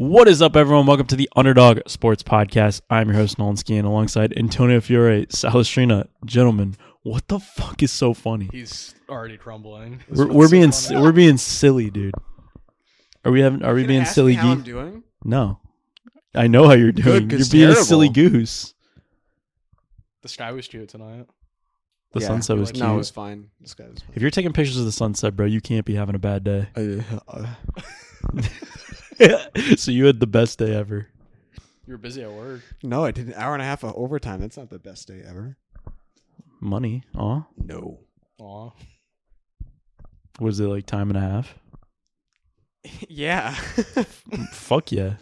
What is up, everyone? Welcome to the UnderDog Sports Podcast. I'm your host, Nolan Skian, alongside Antonio Fiore, Salestrina. Gentlemen, what the fuck is so funny? He's already crumbling. We're being silly, dude. Are we being silly how I'm geese? doing? No. I know how you're doing. Good, You're being terrible. a silly goose. The sky was cute tonight. The sunset was cute. No, it was fine. This guy was fine. If you're taking pictures of the sunset, bro, you can't be having a bad day. So you had the best day ever. You were busy at work. No, I did an hour and a half of overtime. That's not the best day ever. Money. Aw. No. Aw. Was it like time and a half? Yeah. Fuck yeah.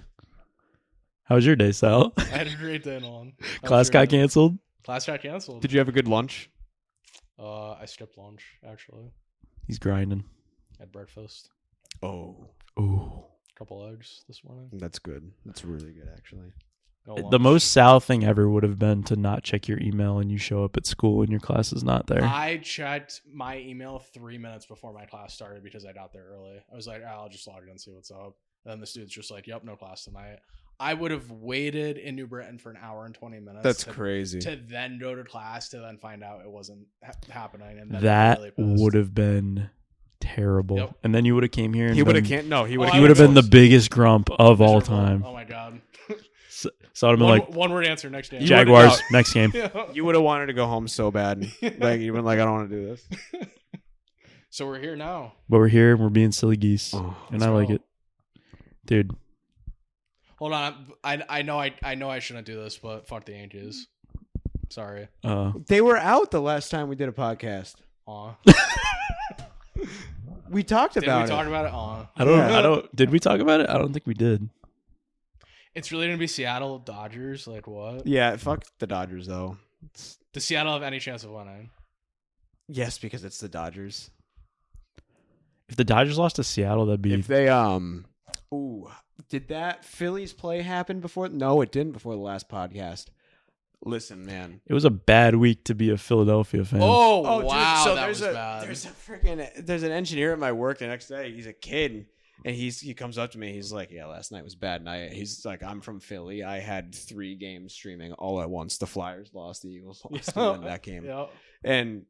How was your day, Sal? I had a great day, Nolan. Class got canceled? Class got canceled. Did you have a good lunch? I skipped lunch, actually. He's grinding. Had breakfast. Oh. Ooh. Couple eggs this morning. That's good. That's really good, actually. No The lunch. most Sal thing ever would have been to not check your email and you show up at school and your class is not there. I checked my email 3 minutes before my class started because I got there early. I was like, I'll just log in and see what's up. And then the student's just like, yep, no class tonight. I would have waited in New Britain for an hour and 20 minutes. That's crazy. To then go to class to then find out it wasn't happening. And then That really pissed. would have been terrible. Yep. And then you would have came here and He would have been- can't. No, he would Oh, have. you would have been the biggest grump of all Miserable. time. Oh my god. So I would have been like, One word answer next game. Jaguars, next game. You would have wanted to go home so bad. Like you've been like, I don't want to do this. So we're here now. But we're here and we're being silly geese. Oh, and let's I like go. it. Dude, Hold on. I know I shouldn't do this, but fuck the Yankees. Sorry. They were out the last time we did a podcast. Aw. We talked Did we about talk it. about it? Aw. I don't, did we talk about it? I don't think we did. It's really gonna be Seattle Dodgers. Like what? Yeah, fuck the Dodgers though. Does Seattle have any chance of winning? Yes, because it's the Dodgers. If the Dodgers lost to Seattle, that'd be... If they ooh, did that Phillies play happen before? No, it didn't before the last podcast. Listen, man. It was a bad week to be a Philadelphia fan. Oh, Dude, wow, so that there's was a bad. there's an engineer at my work the next day. He's a kid, and he comes up to me. He's like, "Yeah, last night was bad." And he's like, "I'm from Philly. I had 3 games streaming all at once. The Flyers lost, the Eagles lost, and won that game." Yeah. And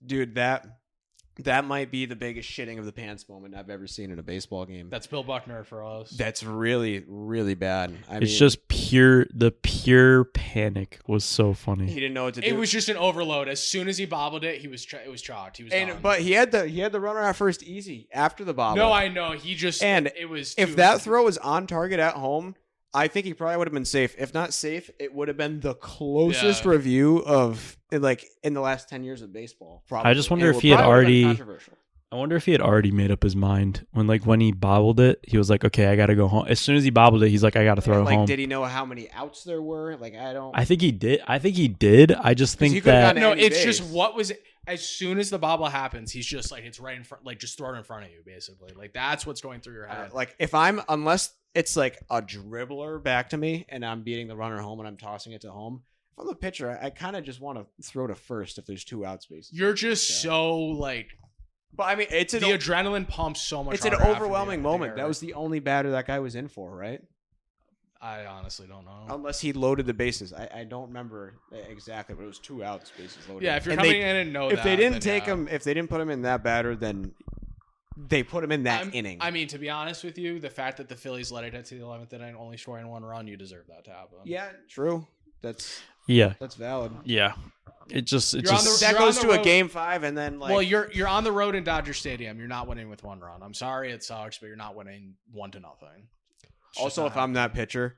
dude, that might be the biggest shitting of the pants moment I've ever seen in a baseball game. That's Bill Buckner for us. That's really, really bad. It's just the pure panic was so he funny. didn't know what to do. It was just an overload. As soon as he bobbled it, it was chalked. He was done. But he had the runner at first easy after the bobble. No, I know. He just And it was if too- that throw was on target at home, I think he probably would have been safe. If not safe, it would have been the closest Yeah. review of like in the last 10 years of baseball. Probably. I just wonder And if it he had probably would have been already- controversial. I wonder if he had already made up his mind when he bobbled it. He was like, "Okay, I got to go home." As soon as he bobbled it, he's like, "I got to throw it Like, home." did he know how many outs there were? Like, I don't. I think he did. I just he think could've that gotten No, any it's base. just what was as soon as the bobble happens, he's just like it's right in front, like just throw it in front of you, basically. Like that's what's going through your head. Like unless it's like a dribbler back to me and I'm beating the runner home and I'm tossing it to home. If I'm the pitcher, I kind of just want to throw to first if there's 2 out spaces. You're just Yeah. so like But I mean, it's the adrenaline pumps so much. It's an harder after overwhelming the moment. error. That was the only batter that guy was in for, right? I honestly don't know. Unless he loaded the bases. I don't remember exactly, but it was 2 outs, bases loaded. Yeah, if you're And coming in and know if that, they didn't then take yeah. him, if they didn't put him in that batter, then they put him in that inning. I mean, to be honest with you, the fact that the Phillies let it get to the 11th inning, only scoring 1 run, you deserve that to happen. yeah, true. That's yeah. valid. It just You're on That You're goes on to the a road. game 5, and then like, Well, you're on the road in Dodger Stadium. You're not winning with 1 run. I'm sorry, it sucks, but you're not winning 1-0. It's just also not if I'm that pitcher,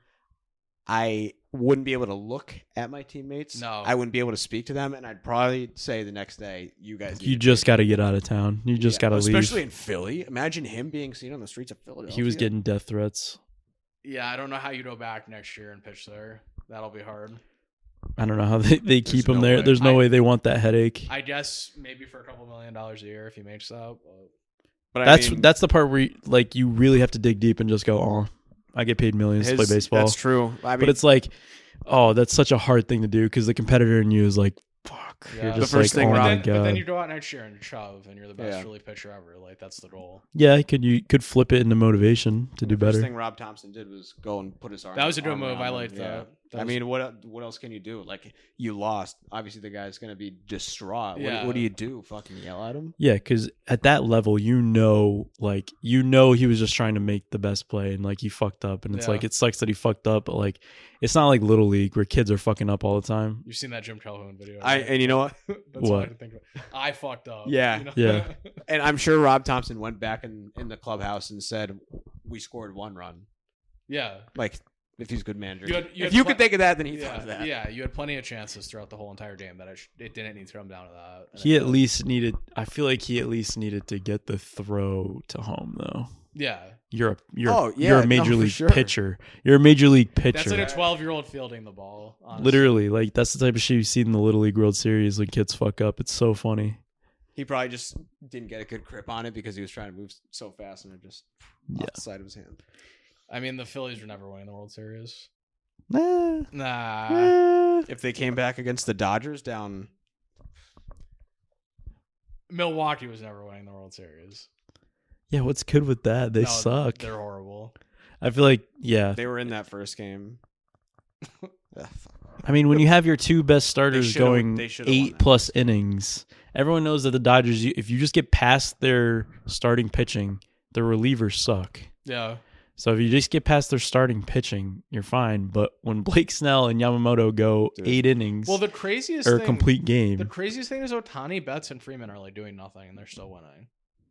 I wouldn't be able to look at my teammates. No. I wouldn't be able to speak to them, and I'd probably say the next day, "You guys, you need to just take got to get out of town. You just got to leave. Especially in Philly. Imagine him being seen on the streets of Philadelphia. He was getting death threats. Yeah, I don't know how you go back next year and pitch there. That'll be hard. I don't know how they keep him no there. way. There's no way they want that headache. I guess maybe for a couple $1 million a year if he makes that. But But That's the part where you really have to dig deep and just go, "Oh, I get paid millions to play baseball." That's true. I mean, But it's like, oh, that's such a hard thing to do because the competitor in you is like, fuck, fuck. Yeah. You're The just first like, thing oh Rob- my but then god. you go out next year and shove, and you're the best Yeah. relief pitcher ever. Like that's the goal. Yeah, you could flip it into motivation to do The first better. thing Rob Thompson did was go and put his arm. That was a good arm move. around I him. liked that. That I was- mean, what else can you do? Like, you lost. Obviously, the guy's gonna be distraught. Yeah. What do you do? Fucking yell at him? Yeah, because at that level, he was just trying to make the best play, and like he fucked up, and it's Yeah. like it sucks that he fucked up, but like it's not like Little League where kids are fucking up all the time. You've seen that Jim Calhoun video. And you know what? That's What? what I think of. I fucked up. Yeah. you know? Yeah. And I'm sure Rob Thompson went back in the clubhouse and said, "We scored 1 run." yeah. Like, if he's a good manager, You had if you could think of that, then he thought Yeah, of that. yeah, you had plenty of chances throughout the whole entire game that it didn't need to come down to that. And He it at did. least needed. I feel like he at least needed to get the throw to home, though. yeah. You're Oh, yeah, you're a no, major for league sure. pitcher. You're a major league pitcher. That's like a 12-year-old fielding the ball. Honestly. Literally, like that's the type of shit you see in the Little League World Series. Like kids fuck up. It's so funny. He probably just didn't get a good grip on it because he was trying to move so fast and it just off the side of his hand. I mean, the Phillies were never winning the World Series. Nah. Nah. If they came back against the Dodgers down, Milwaukee was never winning the World Series. Yeah, what's good with that? They No, suck. They're horrible. I feel like, yeah. they were in that first game. I mean, when you have your two best starters should've- going they should've won 8+ innings, everyone knows that the Dodgers, if you just get past their starting pitching, the relievers suck. Yeah. So if you just get past their starting pitching, you're fine. But when Blake Snell and Yamamoto go Dude. 8 innings Well, the craziest or a thing, complete the game, craziest thing is Ohtani, Betts, and Freeman are like doing nothing, and they're still winning.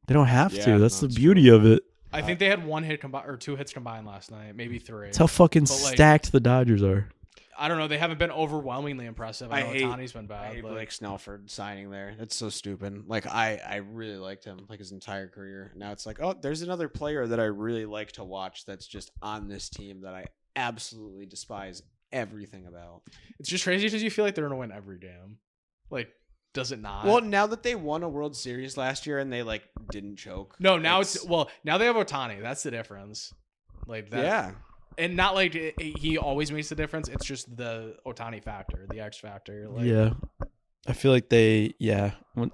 they don't have Yeah, to. That's no, the it's beauty of it. I think they had 1 hit combined or 2 hits combined last night, maybe 3. That's how fucking But, like, stacked the Dodgers are. I don't know. They haven't been overwhelmingly impressive. I know Ohtani's been bad. I hate but Blake Snell for signing there. That's so stupid. Like I really liked him like his entire career. Now it's like, oh, there's another player that I really like to watch that's just on this team that I absolutely despise everything about. it's just crazy because you feel like they're gonna win every game. Like, does it not? Well, now that they won a World Series last year and they like didn't choke. no. Now now they have Ohtani. That's the difference. Like that. Yeah. And not like he always makes the difference. It's just the Ohtani factor, the X factor. Like, Yeah. I feel like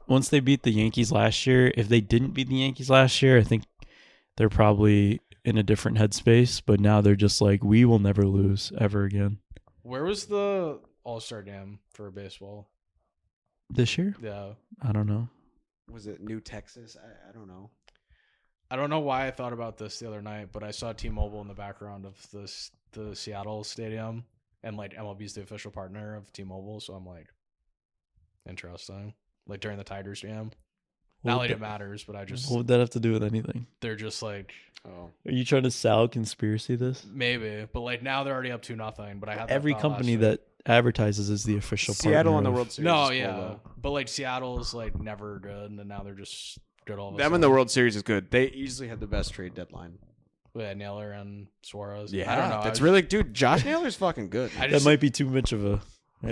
once they beat the Yankees last year, if they didn't beat the Yankees last year, I think they're probably in a different headspace. But now they're just like, we will never lose ever again. Where was the All-Star game for baseball? This year? Yeah. I don't know. Was it New Texas? I don't know. I don't know why I thought about this the other night, but I saw T-Mobile in the background of the Seattle stadium, and like MLB's the official partner of T-Mobile, so I'm like, interesting. Like during the Tigers game, not like it matters, but I just What would that have to do with anything? they're just like Oh. Are you trying to sell conspiracy this? maybe, but like now they're already up 2-0. But I had that Every thought company last week. that advertises is the official Seattle partner in the of- World Series. No, is cool, yeah, though. but like Seattle's like never good, and now they're just good all of a Them sudden. in the World Series is good. They easily had the best trade deadline. Yeah, Naylor and Suarez. Yeah, I don't know. That's I, really, dude. Josh Naylor's fucking good. I That just might be too much of a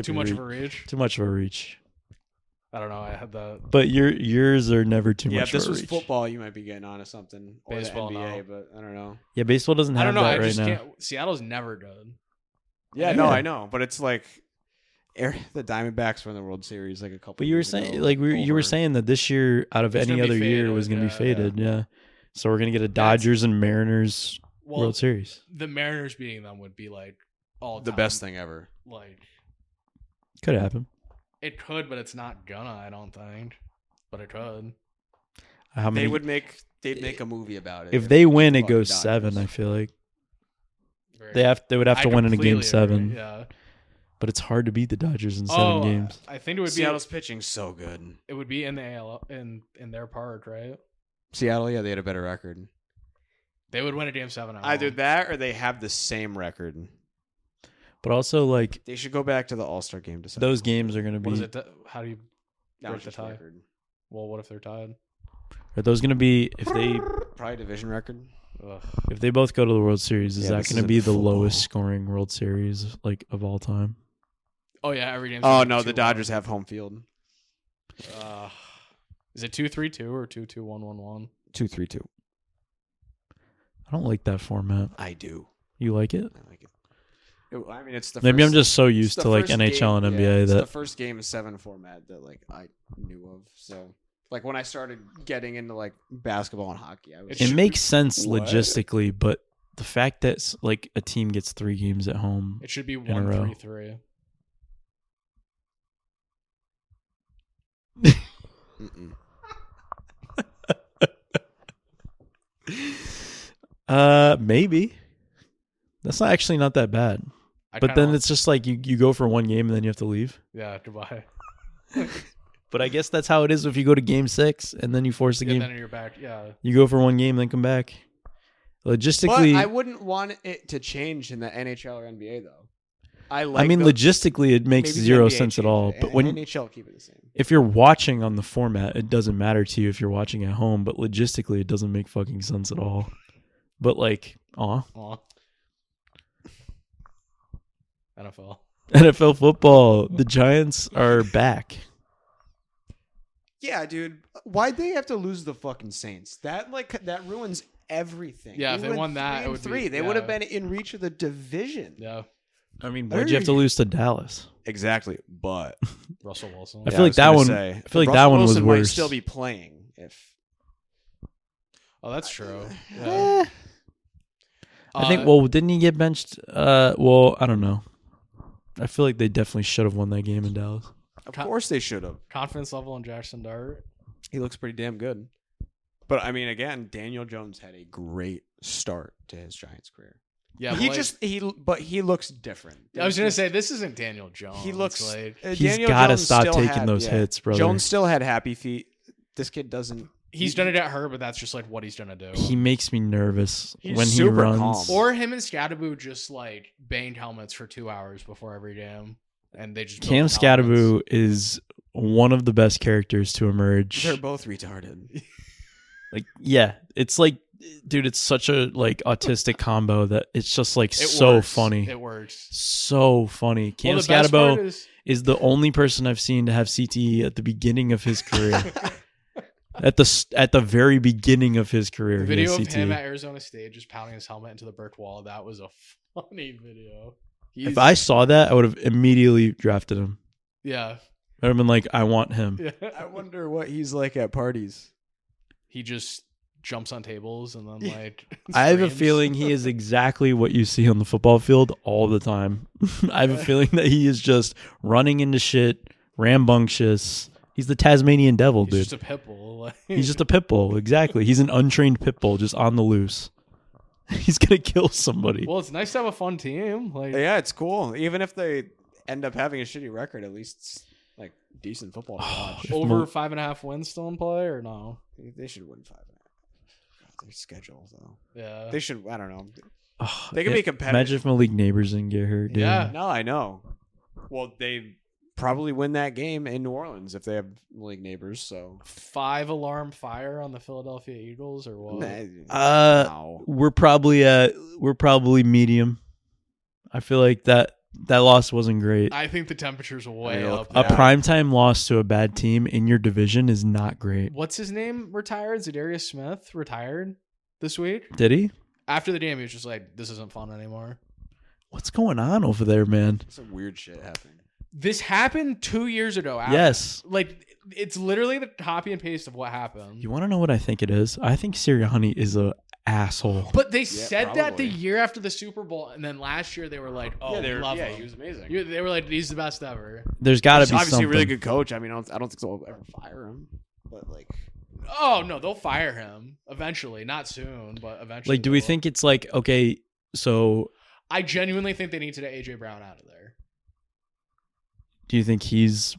too much of a reach. too much of a reach. I don't know. I had the But yours are never too Yeah, much if this of a was reach. football, you might be getting onto something. Or Baseball, the NBA, no. but I don't know. Yeah, baseball doesn't I have don't know. that I right just now. can't. Seattle's never good. Yeah, Yeah. no, I know, but it's like the Diamondbacks were in the World Series like a couple. But you were years saying ago, like you were over- saying that this year out of It's any gonna be other year faded, was going to be yeah. faded. Yeah. So we're going to get a Dodgers and Mariners Well, World Series. the Mariners beating them would be like all the time. best thing ever. Like Could happen. it could, but it's not gonna. I don't think. But it could. How many? They'd make a movie about it. if they win, it fucking goes Dodgers. 7. I feel like Very- they would have I to win in a completely game 7. agree, Yeah. But it's hard to beat the Dodgers in 7 games. I think it would Seattle's pitching's so good. be. It would be in the AL in their park, right? Seattle, yeah, they had a better record. They would win a game 7. at Either home. that or they have the same record. But also like They should go back to the All-Star game to set those games are going to What is be it? How do you? That break was the just tie? record. Well, what if they're tied? are those going to be if they Probably division record. Ugh. if they both go to the World Series, is Yeah, that this going to isn't be the football. lowest scoring World Series like of all time? Oh yeah, every game. Oh no, the Dodgers have home field. Is it 2-3-2 or 2-2-1-1-1? 2-3-2. I don't like that format. I do. You like it? I like it. I mean, it's the Maybe first, I'm just so it's used the to like first NHL game- and yeah, NBA it's the that first game 7 format that like I knew of. So like when I started getting into like basketball and hockey, I was it makes sense What? logistically, but the fact that like a team gets 3 games at home, It should be a row. 1-3-3. Mm-mm. maybe that's not actually not that bad. But then it's just like you go for 1 game and then you have to leave. yeah, goodbye. But I guess that's how it is if you go to game 6 and then you force the And game. then you're back. Yeah. You go for 1 game, then come back. Logistically, But I wouldn't want it to change in the NHL or NBA though. I mean, logistically, it makes maybe the zero NBA sense at change all. it. But when NHL keep it the same. if you're watching on the format, it doesn't matter to you if you're watching at home. But logistically, it doesn't make fucking sense at all. But like, Aw. NFL. NFL football, the Giants are back. Yeah, dude. Why'd they have to lose the fucking Saints? That ruins everything. Yeah, if they went won that, 3 it would be- 3. They yeah. would have been in reach of the division. Yeah. I mean, why'd you have to lose to Dallas? Exactly, but Russell Wilson. I feel like that one. I feel like that one was Wilson worse. might still be playing if. Oh, that's true. Yeah. Eh. I think. Well, didn't he get benched? Well, I don't know. I feel like they definitely should have won that game in Dallas. Of course they should have. Confidence level in Jackson Dart. He looks pretty damn good. But I mean, again, Daniel Jones had a great start to his Giants career. Yeah, But he looks different. I was gonna say this isn't Daniel Jones. He looks like He's Daniel got to Jones stop still taking had- those yeah. hits, brother. Jones still had happy feet. This kid doesn't. he's done it at her, but that's just like what he's gonna do. He makes me nervous He's when he super runs. calm. Or him and Scadaboo just like banged helmets for 2 hours before every game, and they just Cam built helmets. Scadaboo is one of the best characters to emerge. They're both retarded. Like, yeah, it's like, dude, it's such a like autistic combo that it's just like It so works. funny, It works. so funny. Cam Well, the best part Scadaboo is the only person I've seen to have CTE at the beginning of his career. At the very beginning of his career, the he video has of him CTE. at Arizona State just pounding his helmet into the brick wall. That was a funny video. If I saw that, I would have immediately drafted him. Yeah. I would have been like, I want him. Yeah. I wonder what he's like at parties. He just jumps on tables and then like. I have a screams. feeling he is exactly what you see on the football field all the time. I have a feeling that he is just running into shit, rambunctious. He's the Tasmanian devil, He's dude. just a pit bull. Like, He's just a pit bull. Exactly. He's an untrained pit bull just on the loose. He's going to kill somebody. well, it's nice to have a fun team. Like, Yeah, it's cool. Even if they end up having a shitty record, at least it's like decent football to watch. over 5.5 wins still in play or no? They should win 5.5. God, their schedule though. Yeah. They should. I don't know. Oh, They can be competitive. Imagine if Malik Neighbors didn't get hurt. Dude. Yeah. No, I know. Well, they probably win that game in New Orleans if they have league neighbors. So 5-alarm fire on the Philadelphia Eagles or what? no. We're probably medium. I feel like that loss wasn't great. I think the temperature's way I mean, up. A Yeah. primetime loss to a bad team in your division is not great. What's his name retired? Zadarius Smith retired this week. Did he? After the game, he was just like, "This isn't fun anymore." What's going on over there, man? Some weird shit happening. This happened 2 years ago. After. Yes. Like it's literally the copy and paste of what happened. You want to know what I think it is? I think Sirianni is a asshole. But they said that the probably. year after the Super Bowl, and then last year they were like, "Oh, we love him." he was amazing. They were like, "He's the best ever." There's got to He's be obviously something. a really good coach. I mean, I don't think they'll ever fire him. But like, Oh no, they'll fire him eventually. Not soon, but eventually. Like, do we they will. think it's like, okay, so I genuinely think they need to get AJ Brown out of there. do you think he's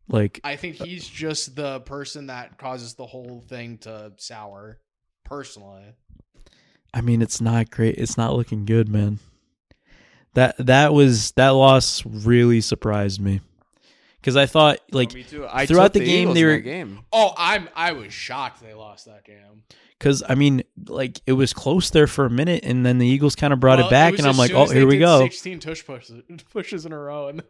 like, I think he's just the person that causes the whole thing to sour. Personally, I mean, it's not great. It's not looking good, man. That loss really surprised me. Because I thought, like, me too. I throughout took the game, Eagles they in were- that game. I was shocked they lost that game. because I mean, like, it was close there for a minute, and then the Eagles kind of brought Well, it back, was and I'm as like, soon oh, as here they we did go. 16 pushes in a row, and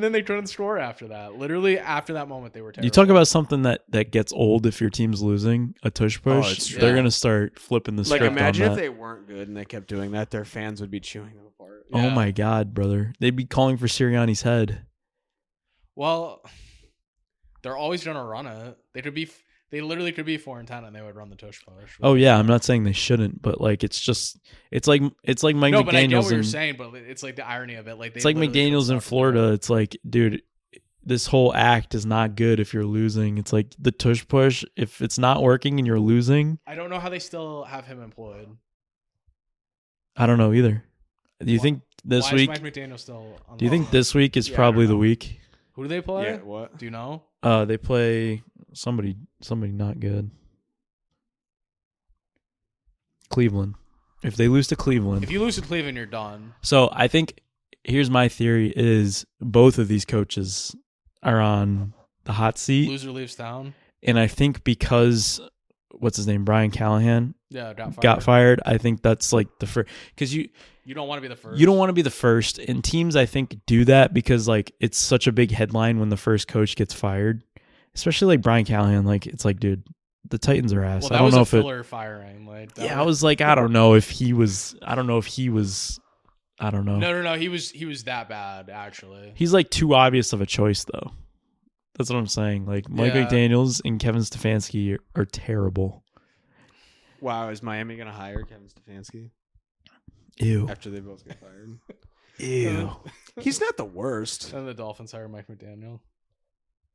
then they couldn't score after that. Literally after that moment, they were terrible. You talk about something that gets old if your team's losing, a tush push. it's true. They're Yeah. gonna start flipping the Like, script imagine on if that. they weren't good and they kept doing that, their fans would be chewing them apart. Oh Yeah. my God, brother. They'd be calling for Sirianni's head. Well, they're always gonna run it. They literally could be 4-10 and they would run the tush push. Oh yeah, I'm not saying they shouldn't, but like it's like Mike No, but I get McDaniel's what you're and saying. But it's like the irony of it. Like it's like McDaniel's in Florida. It's like, dude, this whole act is not good if you're losing. It's like the tush push. If it's not working and you're losing, I don't know how they still have him employed. I don't know either. Do you think this Why week? is Mike McDaniel still on Do you think this week is Yeah, I probably don't the know. week? Who do they play? Yeah, what? Do you know? They play somebody not good. Cleveland. If they lose to Cleveland. If you lose to Cleveland, you're done. So I think here's my theory is both of these coaches are on the hot seat. Loser leaves town. And I think because what's his name? Brian Callahan Yeah, got fired. I think that's like the first because You don't want to be the first. you don't want to be the first. And teams I think do that because like it's such a big headline when the first coach gets fired. Especially like Brian Callahan. Like it's like, dude, the Titans are ass. Well, I that don't was know a if it filler firing. Like, that I was like, I don't know if he was. I don't know. No. He was that bad actually. He's like too obvious of a choice, though. That's what I'm saying. Like Mike Yeah. McDaniels and Kevin Stefanski are terrible. Wow, is Miami gonna hire Kevin Stefanski Ew. after they both get fired? Ew. He's not the worst. And the Dolphins hire Mike McDaniel.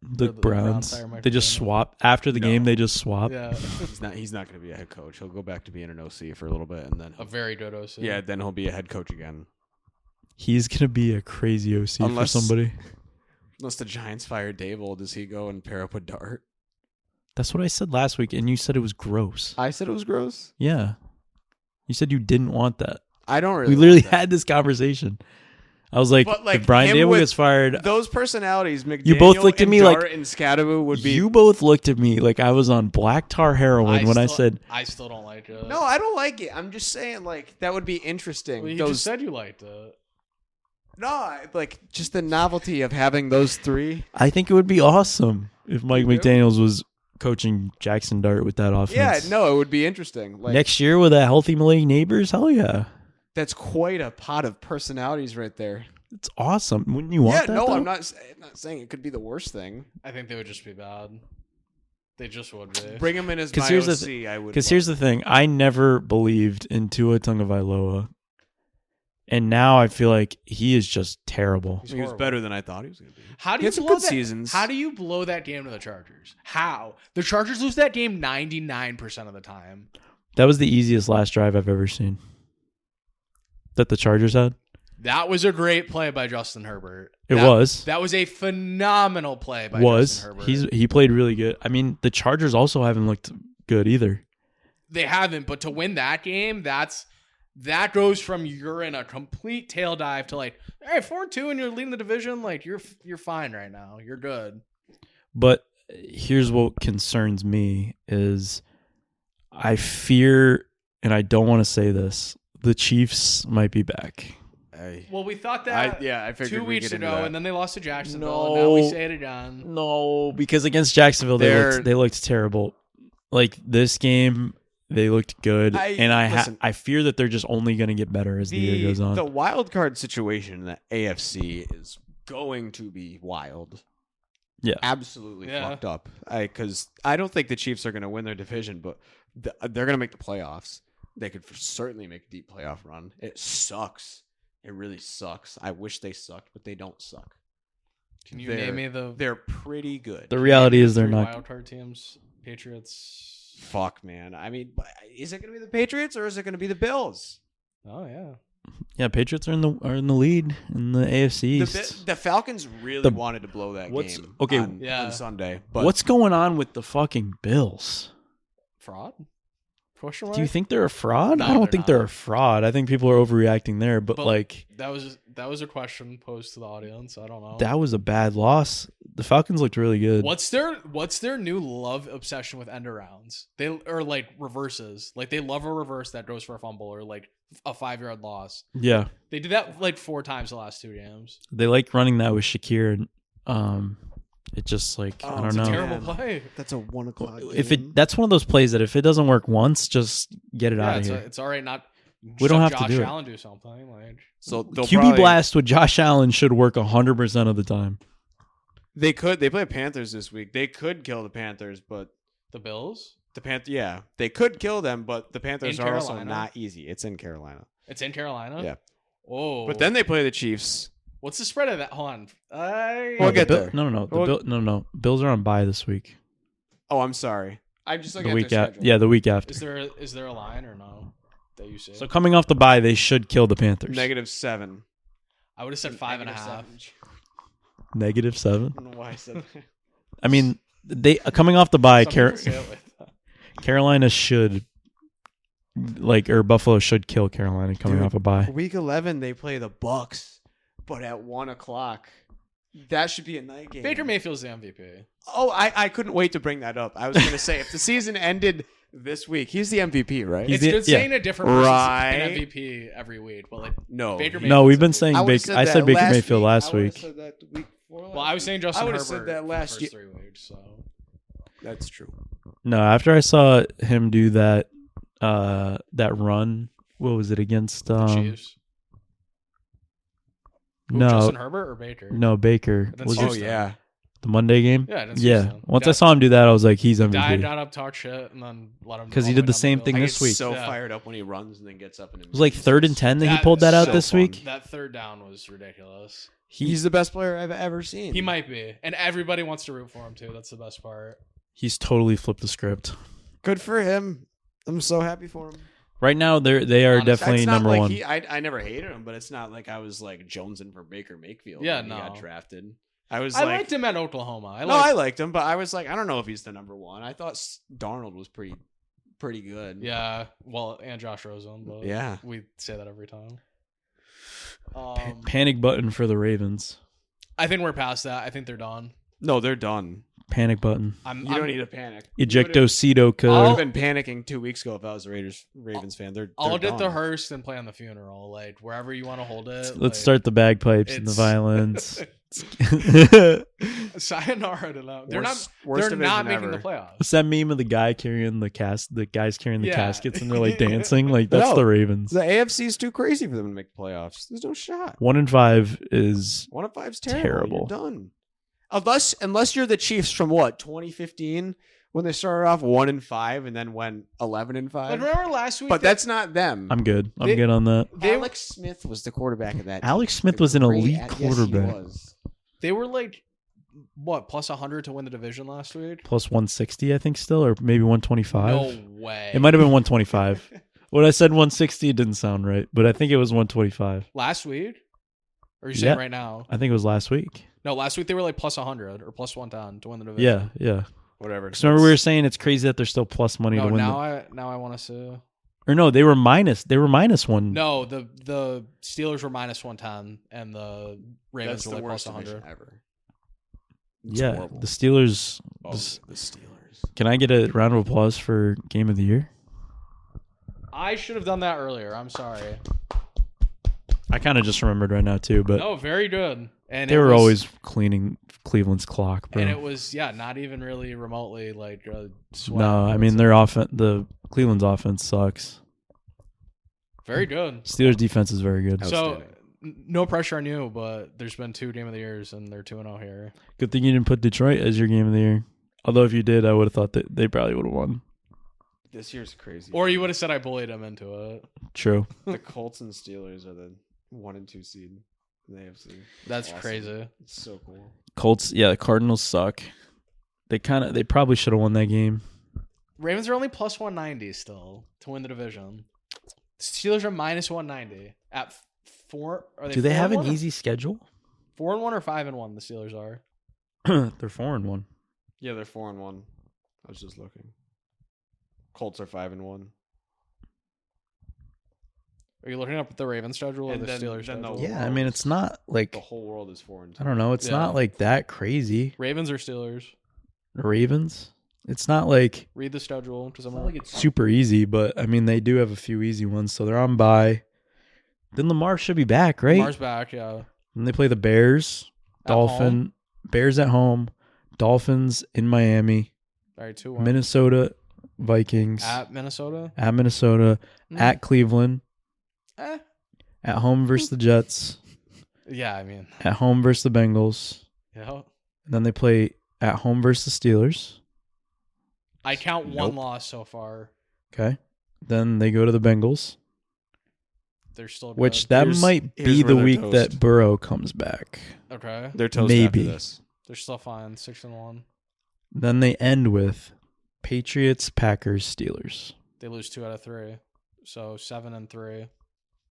The the Browns Browns. hire Mike They just McDaniel. swap after the No. game. They just swap. Yeah, He's not going to be a head coach. He'll go back to being an OC for a little bit, and then a very good OC. then he'll be a head coach again. He's gonna be a crazy OC Unless- for somebody. Unless the Giants fire Dable, does he go and pair up with Dart? That's what I said last week, and you said it was gross. I said it was gross. Yeah, you said you didn't want that. I don't really. We literally want that. had this conversation. I was like, But, like, if Brian him Dable with gets fired, those personalities. McDaniel You both looked at and me like- Dart and Scadaboo would be. you both looked at me like I was on black tar heroin when I said I still don't like it. No, I don't like it. I'm just saying, like that would be interesting. well, you those just said you liked it. like just the novelty of having those three. I think it would be awesome if Mike You do? McDaniels was coaching Jackson Dart with that Yeah, offense. no, it would be interesting. Like Next year with a healthy Malay neighbors, hell yeah. that's quite a pot of personalities right there. It's awesome. Wouldn't you want Yeah, that? no, though? I'm not saying it could be the worst thing. I think they would just be bad. They just would be. Bring him in as 'Cause my here's the OC. I would. Because here's the thing. I never believed in Tua Tagovailoa. And now I feel like he is just terrible. He's he was horrible. better than I thought he was going to be. How do He you had some blow good that? seasons. How do you blow that game to the Chargers? How? The Chargers lose that game 99% of the time. That was the easiest last drive I've ever seen. That the Chargers had? That was a great play by Justin Herbert. It was. That was a phenomenal play by Was. Justin Herbert. He played really good. I mean, the Chargers also haven't looked good either. They haven't, but to win that game, that goes from you're in a complete tail dive to like, hey, 4-2 and you're leading the division. Like you're fine right now. You're good. But here's what concerns me is I fear, and I don't want to say this, the Chiefs might be back. Well, we thought that I figured 2 we'd weeks get into ago, that. and then they lost to Jacksonville, No. and now we say it again. No, because against Jacksonville, they looked terrible. Like this game, they looked good, and I fear that they're just only going to get better as the year goes on. The wild card situation in the AFC is going to be wild. Yeah. Absolutely Yeah. fucked up. Because I don't think the Chiefs are going to win their division, but they're going to make the playoffs. They could certainly make a deep playoff run. It sucks. It really sucks. I wish they sucked, but they don't suck. Can you name me They're pretty good. The reality is they're three not. wild card teams? Patriots. Fuck, man. I mean, is it going to be the Patriots or is it going to be the Bills? Oh yeah. Yeah, Patriots are in the lead in the AFC East. The Falcons really wanted to blow that game on Sunday. But What's going on with the fucking Bills? Fraud? Question mark? Do you think they're a fraud? No, I don't they're think not. they're a fraud. I think people are overreacting there, but like that was a question posed to the audience. I don't know. that was a bad loss. The Falcons looked really good. What's their new love obsession with end arounds? They or like reverses. Like they love a reverse that goes for a fumble or like a 5-yard loss. Yeah, They did that like 4 times the last 2 games. they like running that with Shakir, and it just like I don't It's know. a terrible play. that's a 1:00 If that's one of those plays that if it doesn't work once, just get it out of here. It's all right. Not We don't have Josh to do Allen do something like. So they'll QB probably, blast with Josh Allen should work 100% of the time. They play Panthers this week. They could kill the Panthers, but The Bills? they could kill them, but the Panthers In are also Carolina? not easy. It's in Carolina. It's in Carolina? Yeah. Oh. But then they play the Chiefs. What's the spread of that? Hold on. We'll the get Bill- there. No. Bills are on bye this week. Oh, I'm sorry. I'm just The looking week at their after. schedule. Yeah, the week after. Is there a line or no that you see? So coming off the bye, they should kill the Panthers. -7. I would have said 5.5. -7. I don't know why I said that. I mean, they coming off the bye. Some people say it with- Carolina should or Buffalo should kill Carolina coming Dude, off a bye. Week 11, they play the Bucks, but at 1:00. That should be a night game. Baker Mayfield's the MVP. Oh, I couldn't wait to bring that up. I was going to say, if the season ended this week, he's the MVP, right? He's It's good yeah. saying a different person's Right. an MVP every week, but like no. Baker No, we've been Mayfield's saying I would've Baker. said I that said Baker last Mayfield week. last I would've week. said that the week before Well, I was saying Justin I would've Herbert said that for last the year. first 3 weeks. So That's true. No, after I saw him do that run, what was it against? Chiefs. Who, No, Justin Herbert or Baker? no Baker. That's Was Houston. it Oh, yeah. the Monday game? Yeah, that's Yeah. Houston. Once I saw him do that, I was like, he's Died, MVP. got up, talk shit, and then let him. 'Cause he all did way the down same field. thing I this get week. so Yeah. fired up when he runs and then gets up and It was like 3rd and 10 that he pulled that out so this fun. week. That third down was ridiculous. He's the best player I've ever seen. He might be, and everybody wants to root for him too. That's the best part. He's totally flipped the script. Good for him. I'm so happy for him. Right now, they are Honestly, definitely It's not number like one. I never hated him, but it's not like I was like jonesing for Baker Mayfield Yeah, when he no. got drafted. I was I like, liked him at Oklahoma. I I liked him, but I was like, I don't know if he's the number one. I thought Darnold was pretty good. Yeah, well, and Josh Rosen. But Yeah. we say that every time. Panic button for the Ravens. I think we're past that. I think they're done. No, they're done. Panic button. I'm. You don't need to panic. Ejecto Cedo I would killer. have been panicking 2 weeks ago if I was a Ravens fan. They're I'll get the done. hearse and play on the funeral, like wherever you want to hold it. Let's start the bagpipes and the it's- violins. Sayonara to them. They're Worst They're division not making ever. the playoffs. What's that meme of the guy carrying the guys carrying the Yeah. caskets and they're like dancing? Like that's No. the Ravens. The AFC is too crazy for them to make the playoffs. There's no shot. 1-5 is 1-5's Terrible. terrible. You're done. Unless you're the Chiefs from 2015 when they started off 1-5 and then went 11-5. Like remember last week? But that's not them. I'm good. I'm They- good on that. Alex Smith was the quarterback of that. Alex team. Smith was an Great- elite yes, he quarterback. was. they were like what plus 100 to win the division last week. Plus 160, I think still, or maybe 125. No way. It might have been 125. When I said 160, it didn't sound right, but I think it was 125. last week. Or are you Yeah. saying right now? I think it was last week. No, last week they were like plus 100 or plus 110 to win the division. Yeah. Whatever. Because remember we were saying it's crazy that they're still plus money No, to win. now I want to see. Or no, they were minus. They were minus one. No, the Steelers were minus 110 and the Ravens That's were the like plus worst 100. division ever. It's Yeah, horrible. the Steelers. Oh, the Steelers. Can I get a round of applause for Game of the Year? I should have done that earlier. I'm sorry. I kind of just remembered right now too, but No, very good. And they it were was- always cleaning Cleveland's clock, bro. And it was not even really remotely like sweat. No, I mean the Cleveland's offense sucks. very good. Steelers defense is very good. So Outstanding. no pressure on you, but there's been 2 Game of the Years and they're 2-0 here. Good thing you didn't put Detroit as your Game of the Year. Although if you did, I would have thought that they probably would have won. This year's crazy. Or you would have said I bullied him into it. True. the Colts and Steelers are the 1 and 2 seed in the AFC. That's Awesome. crazy. It's so cool. Colts, yeah, the Cardinals suck. They probably should have won that game. Ravens are only plus 190 still to win the division. Steelers are minus 190 at 4. Are Do they have an 4-1 or- easy schedule? 4-1 or 5-1? The Steelers are. They're 4-1. Yeah, they're 4-1. I was just looking. Colts are 5-1. Are you looking up the Ravens schedule or And the then- Steelers then the- schedule? Yeah, I mean it's not like The whole world is 4-2. I don't know. It's Yeah. not like that crazy. Ravens or Steelers? The Ravens. It's not like Read the schedule because I'm it's super easy, but I mean they do have a few easy ones, so they're on bye. Then Lamar should be back, right? Mars back, yeah. And they play the Bears, At home? Bears at home, Dolphins in Miami, All right, 2-1. Minnesota Vikings At Minnesota. at Minnesota, Mm. at Cleveland, At home versus the Jets. Yeah, I mean, At home versus the Bengals. yeah. And then they play at home versus the Steelers. I count one loss so far. Okay. Then they go to the Bengals. They're still Which good. that Here's- might here's be where the they're week toast. that Burrow comes back. Okay. They're toast Maybe. after this. They're still fine. 6-1. Then they end with Patriots, Packers, Steelers. They lose 2 out of 3. So 7-3.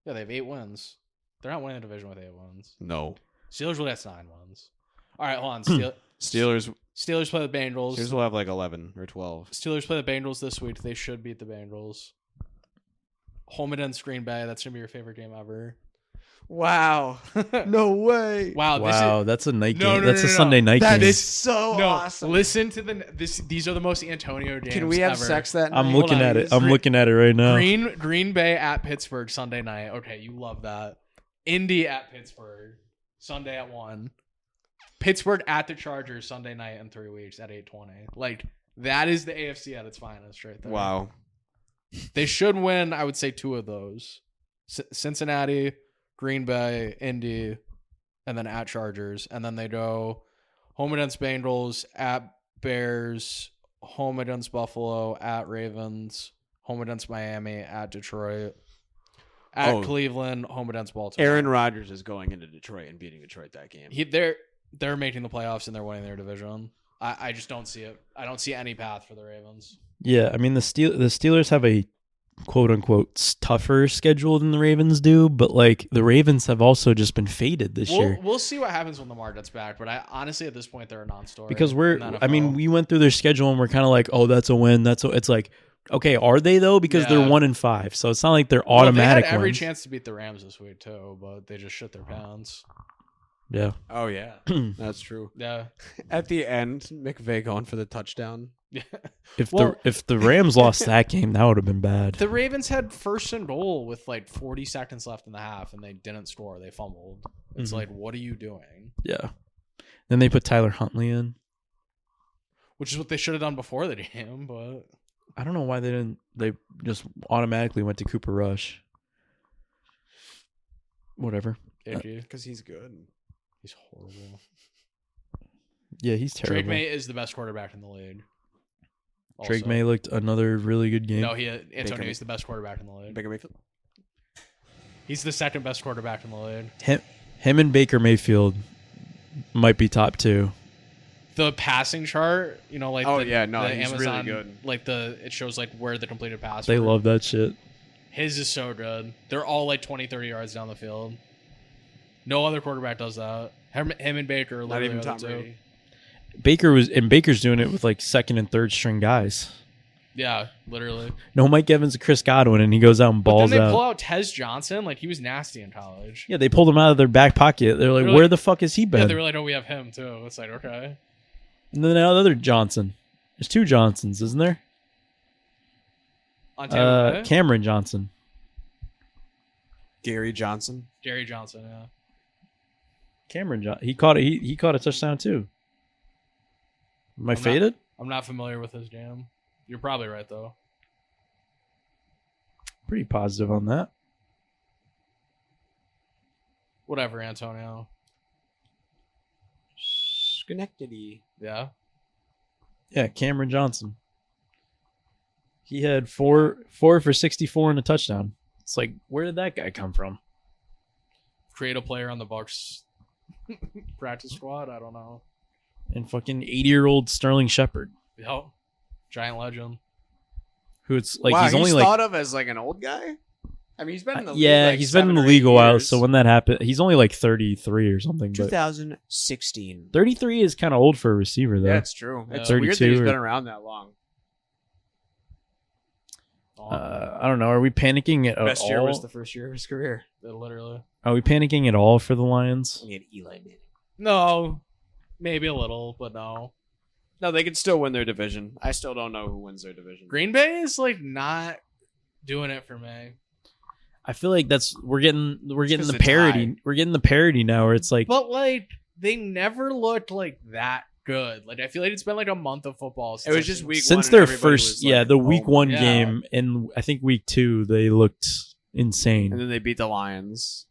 Yeah, they have 8 wins. They're not winning the division with 8 wins. No. Steelers will get 9 wins. All right, hold on. Steelers Steelers play the Bengals. will have like 11 or 12. Steelers play the Bengals this week. They should beat the Bengals. Home against Green Bay. That's gonna be your favorite game ever. Wow. No way. Wow. Wow, that's a night No, game. no, That's no, a no. Sunday night That game. is so No, awesome. listen to these are the most Antonio games. Can we have ever. sex that night? I'm looking Hold on. at it. I'm looking at it right now. Green Bay at Pittsburgh Sunday night. Okay, you love that. Indy at Pittsburgh Sunday at 1. Pittsburgh at the Chargers Sunday night in 3 weeks at 8:20. Like that is the AFC at its finest right there. Wow. They should win, I would say 2 of those. Cincinnati, Green Bay, Indy, and then at Chargers. And then they go home against Bengals, at Bears, home against Buffalo, at Ravens, home against Miami, at Detroit, at Cleveland, home against Baltimore. Aaron Rodgers is going into Detroit and beating Detroit that game. They're making the playoffs and they're winning their division. I just don't see it. I don't see any path for the Ravens. Yeah, I mean the Steelers have a quote unquote tougher schedule than the Ravens do, but like the Ravens have also just been faded this year. We'll see what happens when Lamar gets back, but I honestly at this point they're a non-story. Because in the NFL. we went through their schedule and we're kind of like, oh, that's a win. It's like, okay, are they though? Because they're 1-5, so it's not like they're automatic. They had every wins. chance to beat the Rams this week too, but they just shit their pants. Yeah. Oh, yeah. That's true. Yeah. At the end, McVay going for the touchdown. Yeah. If the Rams lost that game, that would have been bad. The Ravens had first and goal with like 40 seconds left in the half, and they didn't score. They fumbled. It's like, what are you doing? Yeah. Then they put Tyler Huntley in. Which is what they should have done before the game, but I don't know why they didn't. They just automatically went to Cooper Rush. Whatever. Because he's good. He's horrible. Yeah, he's terrible. Drake May is the best quarterback in the league. Drake Also. May looked another really good game. No, Antonio is the best quarterback in the league. Baker Mayfield. He's the second best quarterback in the league. Him and Baker Mayfield might be top 2. The passing chart, like Oh, the, yeah, no, the he's Amazon, really good. like it shows like where the completed pass. They were. love that shit. His is so good. They're all like 20, 30 yards down the field. No other quarterback does that. Him and Baker are Not literally even the Tom two. Brady. Baker's doing it with like second and third string guys. Yeah, literally. No Mike Evans and Chris Godwin, and he goes out and But balls then they out. pull out Tez Johnson. Like he was nasty in college. Yeah, they pulled him out of their back pocket. They're like, They're where like- the fuck has he been? Yeah, they were like, oh, we have him too. It's like, okay. And then another Johnson. There's 2 Johnsons, isn't there? On Tampa Bay? Cameron Johnson. Gary Johnson. Gary Johnson, yeah. Cameron Johnson. He caught a touchdown too. Am I faded? I'm not familiar with his game. You're probably right though. Pretty positive on that. Whatever, Antonio. Schenectady. Yeah. Yeah, Cameron Johnson. He had four for 64 and a touchdown. It's like, where did that guy come from? Create a player on the Bucks practice squad. I don't know. And fucking 80-year-old Sterling Shepard, Yep. Giant legend. who it's like Wow, he's only like thought of as like an old guy. I mean, he's been in the league yeah, like he's been in 7 the or league 8 a while. years. So when that happened, he's only like 33 or something. But 2016. 33 is kind of old for a receiver, though. Yeah, it's true. Yeah. It's weird that 32 he's or- been around that long. I don't know. Are we panicking at Best all? year was the first year of his career. Literally. Are we panicking at all for the Lions? He had Eli Manning. No. Maybe a little, but no. No, they could still win their division. I still don't know who wins their division. Green Bay is like not doing it for me. I feel like we're getting 'cause the it's parody. high. We're getting the parody now, where it's like But like they never looked like that good. Like I feel like it's been like a month of football. It was just week one. since and their everybody first, was like, the week oh, 1 yeah. game, and I think week 2 they looked insane. And then they beat the Lions.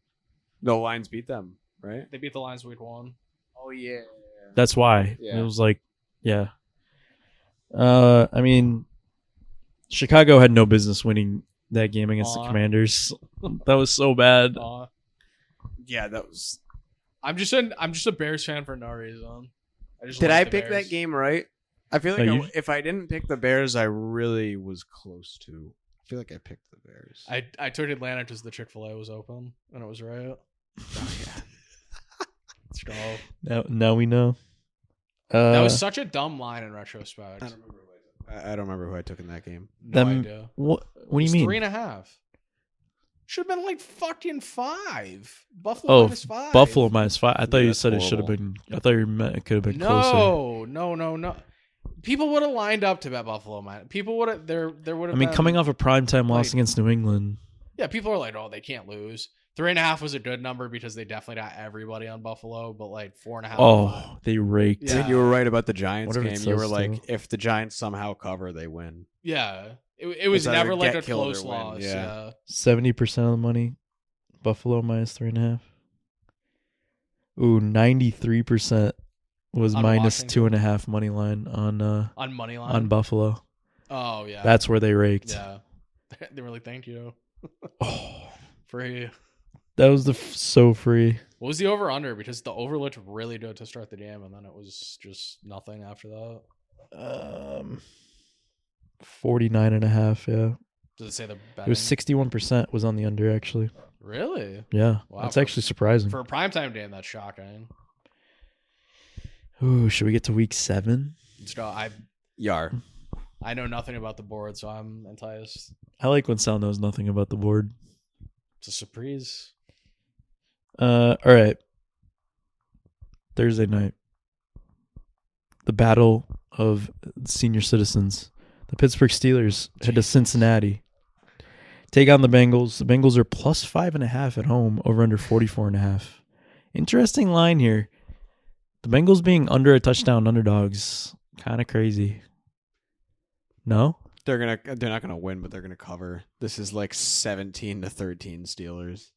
The Lions beat them, right? They beat the Lions week 1. Oh yeah. That's why Yeah. it was like, yeah. I mean, Chicago had no business winning that game against the Commanders. That was so bad. Yeah, that was. I'm just a Bears fan for no reason. Did I pick that game right? I feel like No, if I didn't pick the Bears, I really was close to. I feel like I picked the Bears. I took Atlanta because the Chick-fil-A was open and it was right. Oh, yeah. Let's go. Now we know. That was such a dumb line in retrospect. I don't remember who I took in that game. No idea. What do you mean? 3.5. Should have been like fucking 5. Buffalo minus 5. Buffalo minus 5. I thought you That's said it should have horrible. been. I thought you meant it could have been closer. No. People would have lined up to bet Buffalo minus. People would have. There would have. I mean, been, coming off a primetime loss against New England. Yeah, people are like, oh, they can't lose. 3.5 was a good number because they definitely got everybody on Buffalo, but like 4.5. Oh, they raked. Yeah. You were right about the Giants Whatever it game. You were says, like, though. if the Giants somehow cover, they win. Yeah. It was It's either never like get a killed or close win, loss. yeah. Yeah. 70% of the money. Buffalo minus 3.5. Ooh, 93% was On minus Washington? 2.5 money line On money line. on Buffalo. Oh yeah. That's where they raked. yeah. They were like, thank you. Oh, Free. that was so free. What was the over under? Because the over looked really good to start the game, and then it was just nothing after that. 49.5. Yeah, Does it say the it betting? was 61% was on the under actually. Really? Yeah, Wow, that's for- actually surprising. For a primetime game, that's shocking. Ooh, should we get to week 7? So Yar. I know nothing about the board, so I'm enticed. I like when Sal knows nothing about the board. It's a surprise. All right. Thursday night. The battle of senior citizens. The Pittsburgh Steelers head to Cincinnati. Take on the Bengals. The Bengals are plus 5.5 at home, over under 44.5. Interesting line here. The Bengals being under a touchdown underdogs. Kind of crazy. No? They're not gonna win, but they're gonna cover. This is like 17-13 Steelers.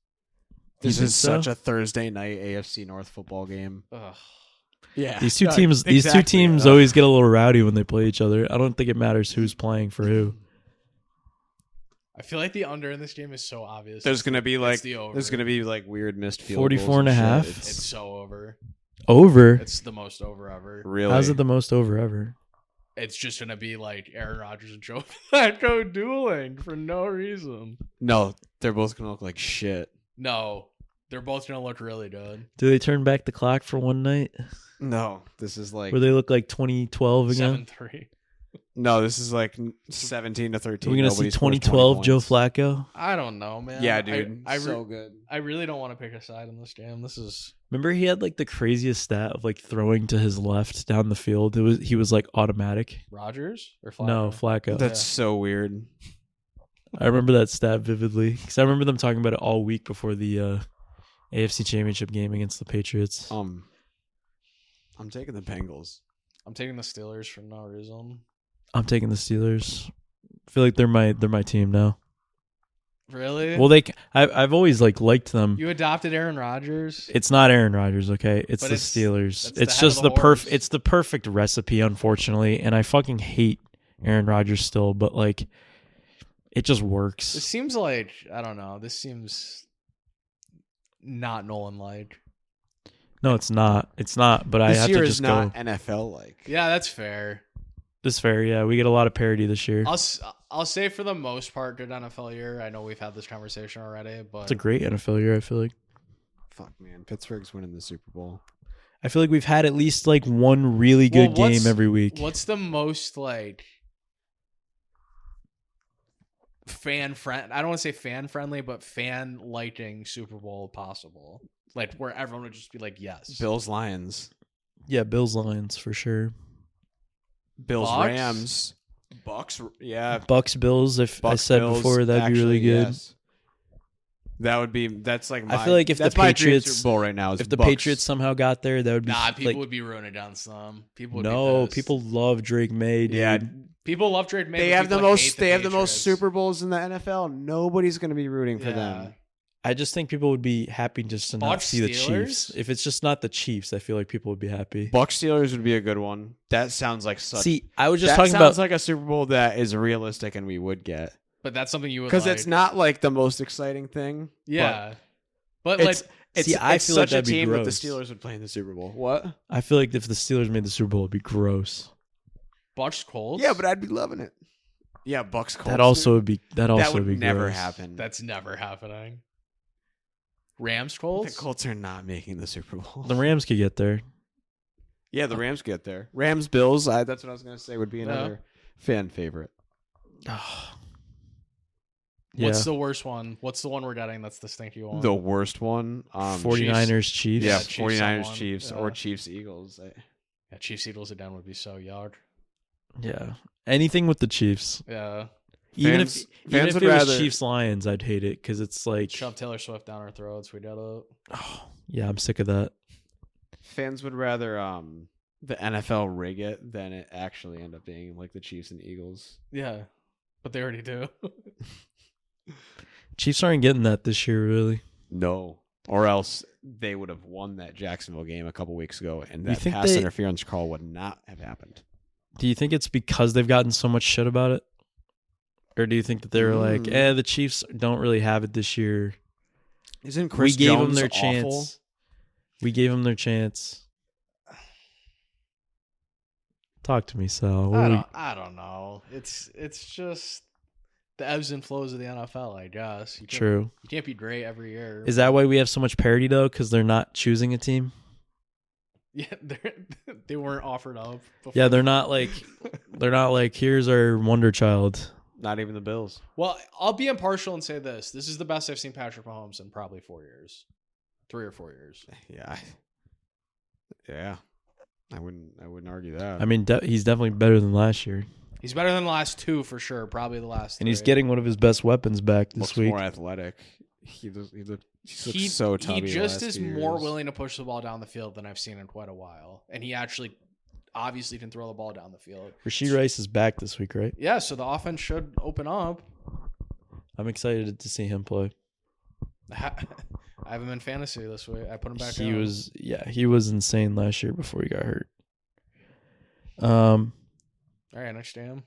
This think is so? such a Thursday night AFC North football game. Ugh. Yeah, These two teams always get a little rowdy when they play each other. I don't think it matters who's playing for who. I feel like the under in this game is so obvious. There's gonna be like the over. there's gonna be like weird missed field 44 and a goals shit. half? It's so over. Over? It's the most over ever. Really? How's it the most over ever? It's just gonna be like Aaron Rodgers and Joe Flacco dueling for no reason. No, they're both gonna look like shit. No, they're both gonna look really good. Do they turn back the clock for one night? No, this is like Where they look like 2012 again? 7-3. no, this is like 17-13. Are we going to see Nobody scores 2012 20 Joe points. Flacco? I don't know, man. Yeah, dude, I so good. I really don't want to pick a side in this game. This is Remember he had like the craziest stat of like throwing to his left down the field. He was like automatic. Rodgers or Flacco? No, Flacco. That's so weird. I remember that stat vividly because I remember them talking about it all week before the AFC Championship game against the Patriots. I'm taking the Bengals. I'm taking the Steelers for no reason. I'm taking the Steelers. I feel like they're my team now. Really? Well, I've always liked them. You adopted Aaron Rodgers? It's not Aaron Rodgers, okay? It's But the it's- Steelers. that's the It's head of just the the horse. it's the perfect recipe, unfortunately, and I fucking hate Aaron Rodgers still, but like it just This works. seems like, I don't know. This seems not Nolan-like. No, it's not. It's not, but I This have year to is just not go. NFL like. Yeah, that's fair. This fair, yeah. We get a lot of parity this year. I'll say for the most part, good NFL year. I know we've had this conversation already, but It's a great NFL year, I feel like. Fuck man, Pittsburgh's winning the Super Bowl. I feel like we've had at least like one really good Well, game every week. what's the most like fan friend? I don't want to say fan friendly, but fan liking Super Bowl possible. Like where everyone would just be like, yes. Bills Lions. Yeah, Bills Lions for sure. Bills Bucks? Rams. Bucks. Yeah. Bucks Bills, if I Bucks, said Bills, before, that'd be really actually, good. yes. That would be. That's like. I feel like if the that's my dream Patriots- Super Bowl right now is If the Bucks. Patriots somehow got there, that would be Nah, people like, would be ruining against them. People would be no, pissed. people love Drake May, dude. Yeah, People love Drake May. They have the most. They have the most Super Bowls in the NFL. Nobody's going to be rooting for them. I just think people would be happy just to not see the Chiefs. If it's just not the Chiefs, I feel like people would be happy. Bucs Steelers would be a good one. That sounds like such. See, I was just that talking sounds about like a Super Bowl that is realistic and we would get. But that's something you would because it's not like the most exciting thing. Yeah, but it's, like I feel like that'd a team be that the gross. Steelers would play in the Super Bowl. What? I feel like if the Steelers made the Super Bowl, it'd be gross. Bucs Colts. Yeah, but I'd be loving it. Yeah, Bucs Colts. That also would be. That would be never gross. happen. That's never happening. Rams Colts. The Colts are not making the Super Bowl. The Rams could get there. Yeah, the Rams get there. Rams Bills. That's what I was going to say. Would be another fan favorite. What's the worst one? What's the one we're getting that's the stinky one? The worst one? 49ers Chiefs. Yeah, Chiefs 49ers Chiefs or Chiefs Eagles. Yeah, Chiefs Eagles again would be so yard. Yeah. Anything with the Chiefs. Yeah. Even Fans if would it rather- was Chiefs Lions, I'd hate it because it's like, Shove Taylor Swift down our throats. We did it. oh, yeah, I'm sick of that. Fans would rather the NFL rig it than it actually end up being like the Chiefs and Eagles. Yeah, but they already do. Chiefs aren't getting that this year, really. No. Or else they would have won that Jacksonville game a couple weeks ago, and that think pass they- interference call would not have happened. Do you think it's because they've gotten so much shit about it? Or do you think that they were like, the Chiefs don't really have it this year? Isn't Chris we gave Jones them their awful? chance. We gave them their chance. Talk to me, Sal. I don't know. It's just the ebbs and flows of the NFL, I guess. True. You can't be great every year. Is that why we have so much parity, though? Because they're not choosing a team? Yeah, they weren't offered up. Before. Yeah, they're not like, here's our wonder child. Not even the Bills. Well, I'll be impartial and say this. This is the best I've seen Patrick Mahomes in probably 4 years. 3 or 4 years. Yeah. Yeah. I wouldn't argue that. I mean, he's definitely better than last year. He's better than the last 2 for sure. Probably the last 3. And he's getting one of his best weapons back this looks week. more athletic. He looks so tubby. He just the is last few more years. willing to push the ball down the field than I've seen in quite a while. And he actually obviously can throw the ball down the field. Rasheed Rice is back this week, right? Yeah, so the offense should open up. I'm excited to see him play. I have him in fantasy this week. I put him back. He was insane last year before he got hurt. All right, next game.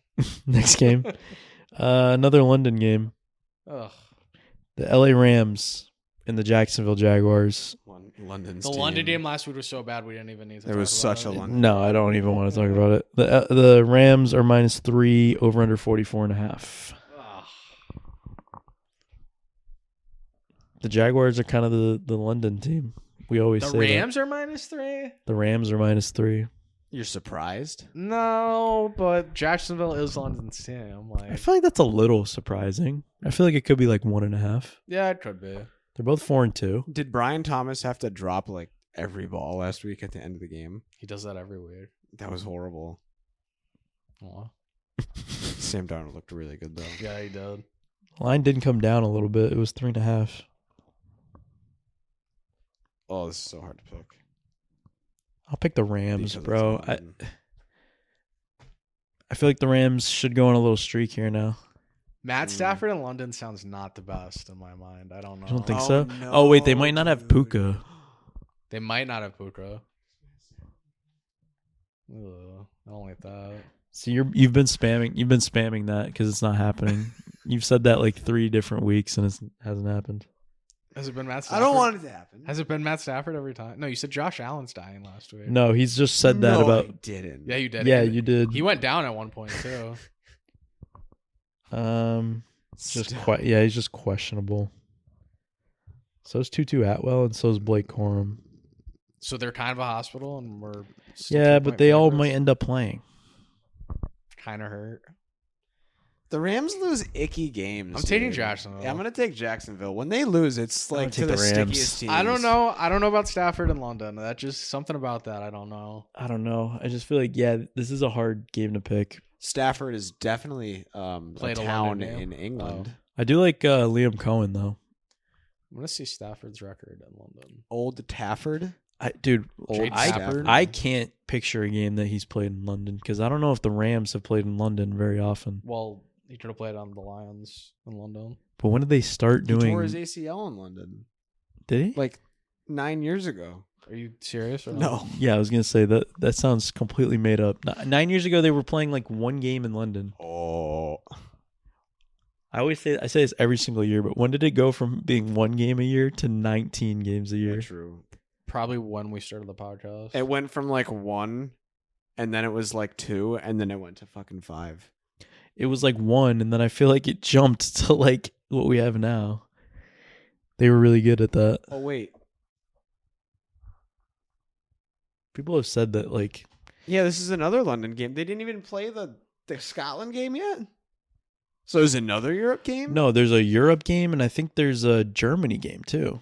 Next game. Another London game. Ugh. The LA Rams and the Jacksonville Jaguars. London's The team. London game last week was so bad we didn't even need to. There was talk such about a it. London. No, I don't even want to talk about it. The Rams are -3, over under 44.5. Ugh. The Jaguars are kind of the London team. We always The say Rams are -3. that. The Rams are -3. You're surprised? No, but Jacksonville is London's team. I feel like that's a little surprising. I feel like it could be like 1.5. Yeah, it could be. They're both 4-2. Did Brian Thomas have to drop like every ball last week at the end of the game? He does that every week. That was horrible. Aw. Sam Darnold looked really good though. Yeah, he did. Line didn't come down a little bit. It was 3.5. Oh, this is so hard to pick. I'll pick the Rams, Because bro. it's London. I feel like the Rams should go on a little streak here now. Matt Stafford in London sounds not the best in my mind. I don't know. You don't think Oh, so? no, Oh, wait, they might not have dude. Puka. They might not have Puka. Ugh, I don't like that. So you've been spamming that because it's not happening. You've said that like 3 different weeks and it hasn't happened. Has it been Matt Stafford? I don't want it to happen. Has it been Matt Stafford every time? No, you said Josh Allen's dying last week. No, he's just said that No, about. I didn't. Yeah, you did. Yeah, you did. He went down at one point too. He's just questionable. So is Tutu Atwell and so is Blake Corum. So they're kind of a hospital, and we're still Yeah, 2-point but they all favorites. might end up playing. Kind of hurt. The Rams lose icky games. I'm taking dude. Jacksonville. Yeah, I'm gonna take Jacksonville. When they lose, it's like to take the the Rams. stickiest teams. I don't know. I don't know about Stafford in London. That's just something about that. I don't know. I don't know. I just feel like this is a hard game to pick. Stafford is definitely a Played a town London game? in England. I do like Liam Cohen though. I'm gonna see Stafford's record in London. Old Tafford. Dude, Old Stafford. I can't picture a game that he's played in London because I don't know if the Rams have played in London very often. Well, he could have played on the Lions in London. But when did they start He doing? tore his ACL in London Did he? like 9 years ago. Are you serious? Or No. Yeah, I was gonna say that sounds completely made up. 9 years ago, they were playing like one game in London. Oh. I say this every single year, but when did it go from being one game a year to 19 games a year? Yeah, true. Probably when we started the podcast. It went from like 1, and then it was like 2, and then it went to fucking 5. It was like 1, and then I feel like it jumped to like what we have now. They were really good at that. Oh wait. People have said that like Yeah, this is another London game. They didn't even play the Scotland game yet? So is another Europe game? no, there's a Europe game, and I think there's a Germany game too.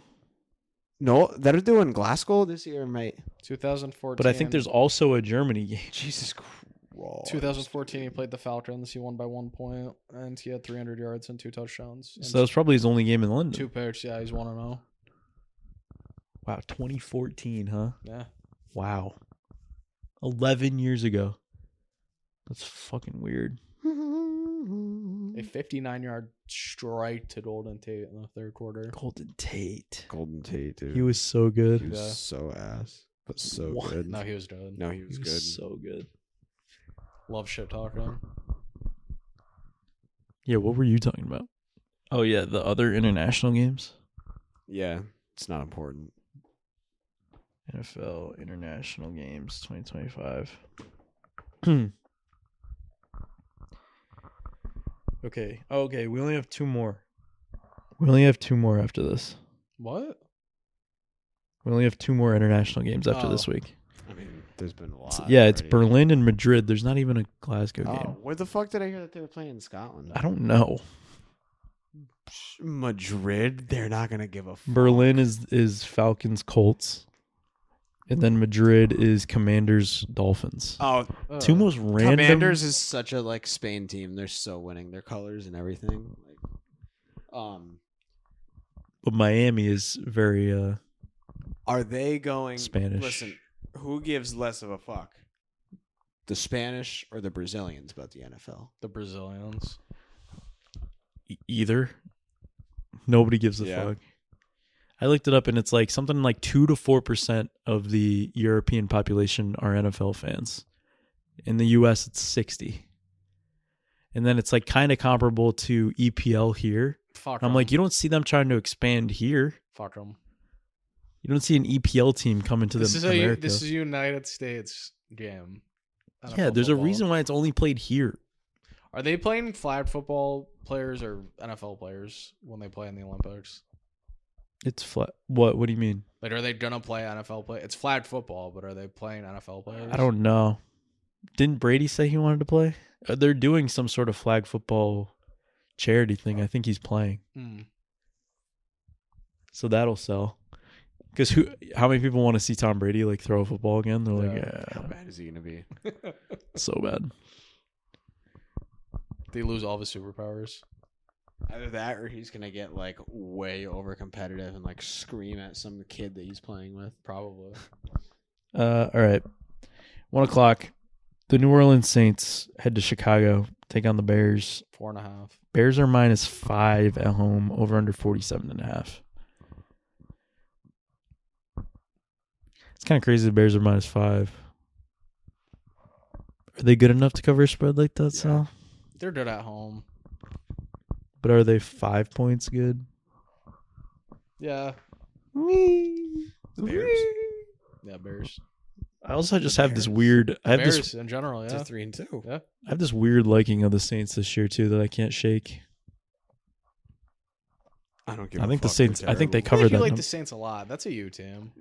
No, they're doing Glasgow this year, mate. 2014. But I think there's also a Germany game. Jesus Christ. 2014. He played the Falcons. He won by 1 point, and he had 300 yards and 2 touchdowns. So that was probably his only game in London. 2 picks. Yeah, he's 1-0. Wow, 2014, huh? Yeah. Wow. 11 years ago. That's fucking weird. A 59-yard strike to Golden Tate in the third quarter. Golden Tate. Golden Tate, dude. He was so good. He was Yeah. so ass, but so What? good. No, he was good. No, he was good. so good. Love shit talking. Yeah, what were you talking about? Oh, yeah, the other international games? Yeah, it's not important. NFL International Games 2025. Okay. Okay, we only have 2 more. We only have 2 more after this. What? We only have 2 more international games after Oh. this week. I mean, there's been a lot. Yeah, it's already. Berlin and Madrid. There's not even a Glasgow game. Oh, where the fuck did I hear that they were playing in Scotland? I don't know. Madrid, they're not gonna give a fuck. Berlin is Falcons Colts. And then Madrid is Commanders Dolphins. Oh, 2 most random. Commanders is such a like Spain team. They're so winning. Their colors and everything. Like, But Miami is very are they going Spanish. Listen, who gives less of a fuck? The Spanish or the Brazilians about the NFL? The Brazilians. either. Nobody gives a Yeah. fuck. I looked it up, and it's like something like 2 to 4% of the European population are NFL fans. In the U.S., it's 60. And then it's like kind of comparable to EPL here. Fuck I'm 'em. like, you don't see them trying to expand here. Fuck them. You don't see an EPL team coming to This is America. this is a United States game. Yeah, NFL there's a football. reason why it's only played here. Are they playing flag football players or NFL players when they play in the Olympics? It's flat. What? What do you mean? Like, are they gonna play NFL play? It's flag football, but are they playing NFL players? I don't know. Didn't Brady say he wanted to play? They're doing some sort of flag football charity thing. I think he's playing. Mm. So that'll sell. Because how many people want to see Tom Brady like throw a football again? They're like, How yeah, bad is he gonna be? so bad. They lose all of his superpowers. Either that or he's gonna get like way over competitive and like scream at some kid that he's playing with. Probably. All right. 1:00. The New Orleans Saints head to Chicago, take on the Bears. 4.5. Bears are -5 at home, over under 47.5. It's kind of crazy the Bears are -5. Are they good enough to cover a spread like that, Yeah. Sal? They're good at home. But are they 5 points good? Yeah. Bears. Yeah, Bears. I also just The have this Bears. weird. I have Bears this. in general, yeah. To 3-2. Yeah. I have this weird liking of the Saints this year too that I can't shake. I don't give. I a think the fuck. They're Saints. I think they terrible. I feel cover like you that. like num- the Saints a lot. That's a you, Tim.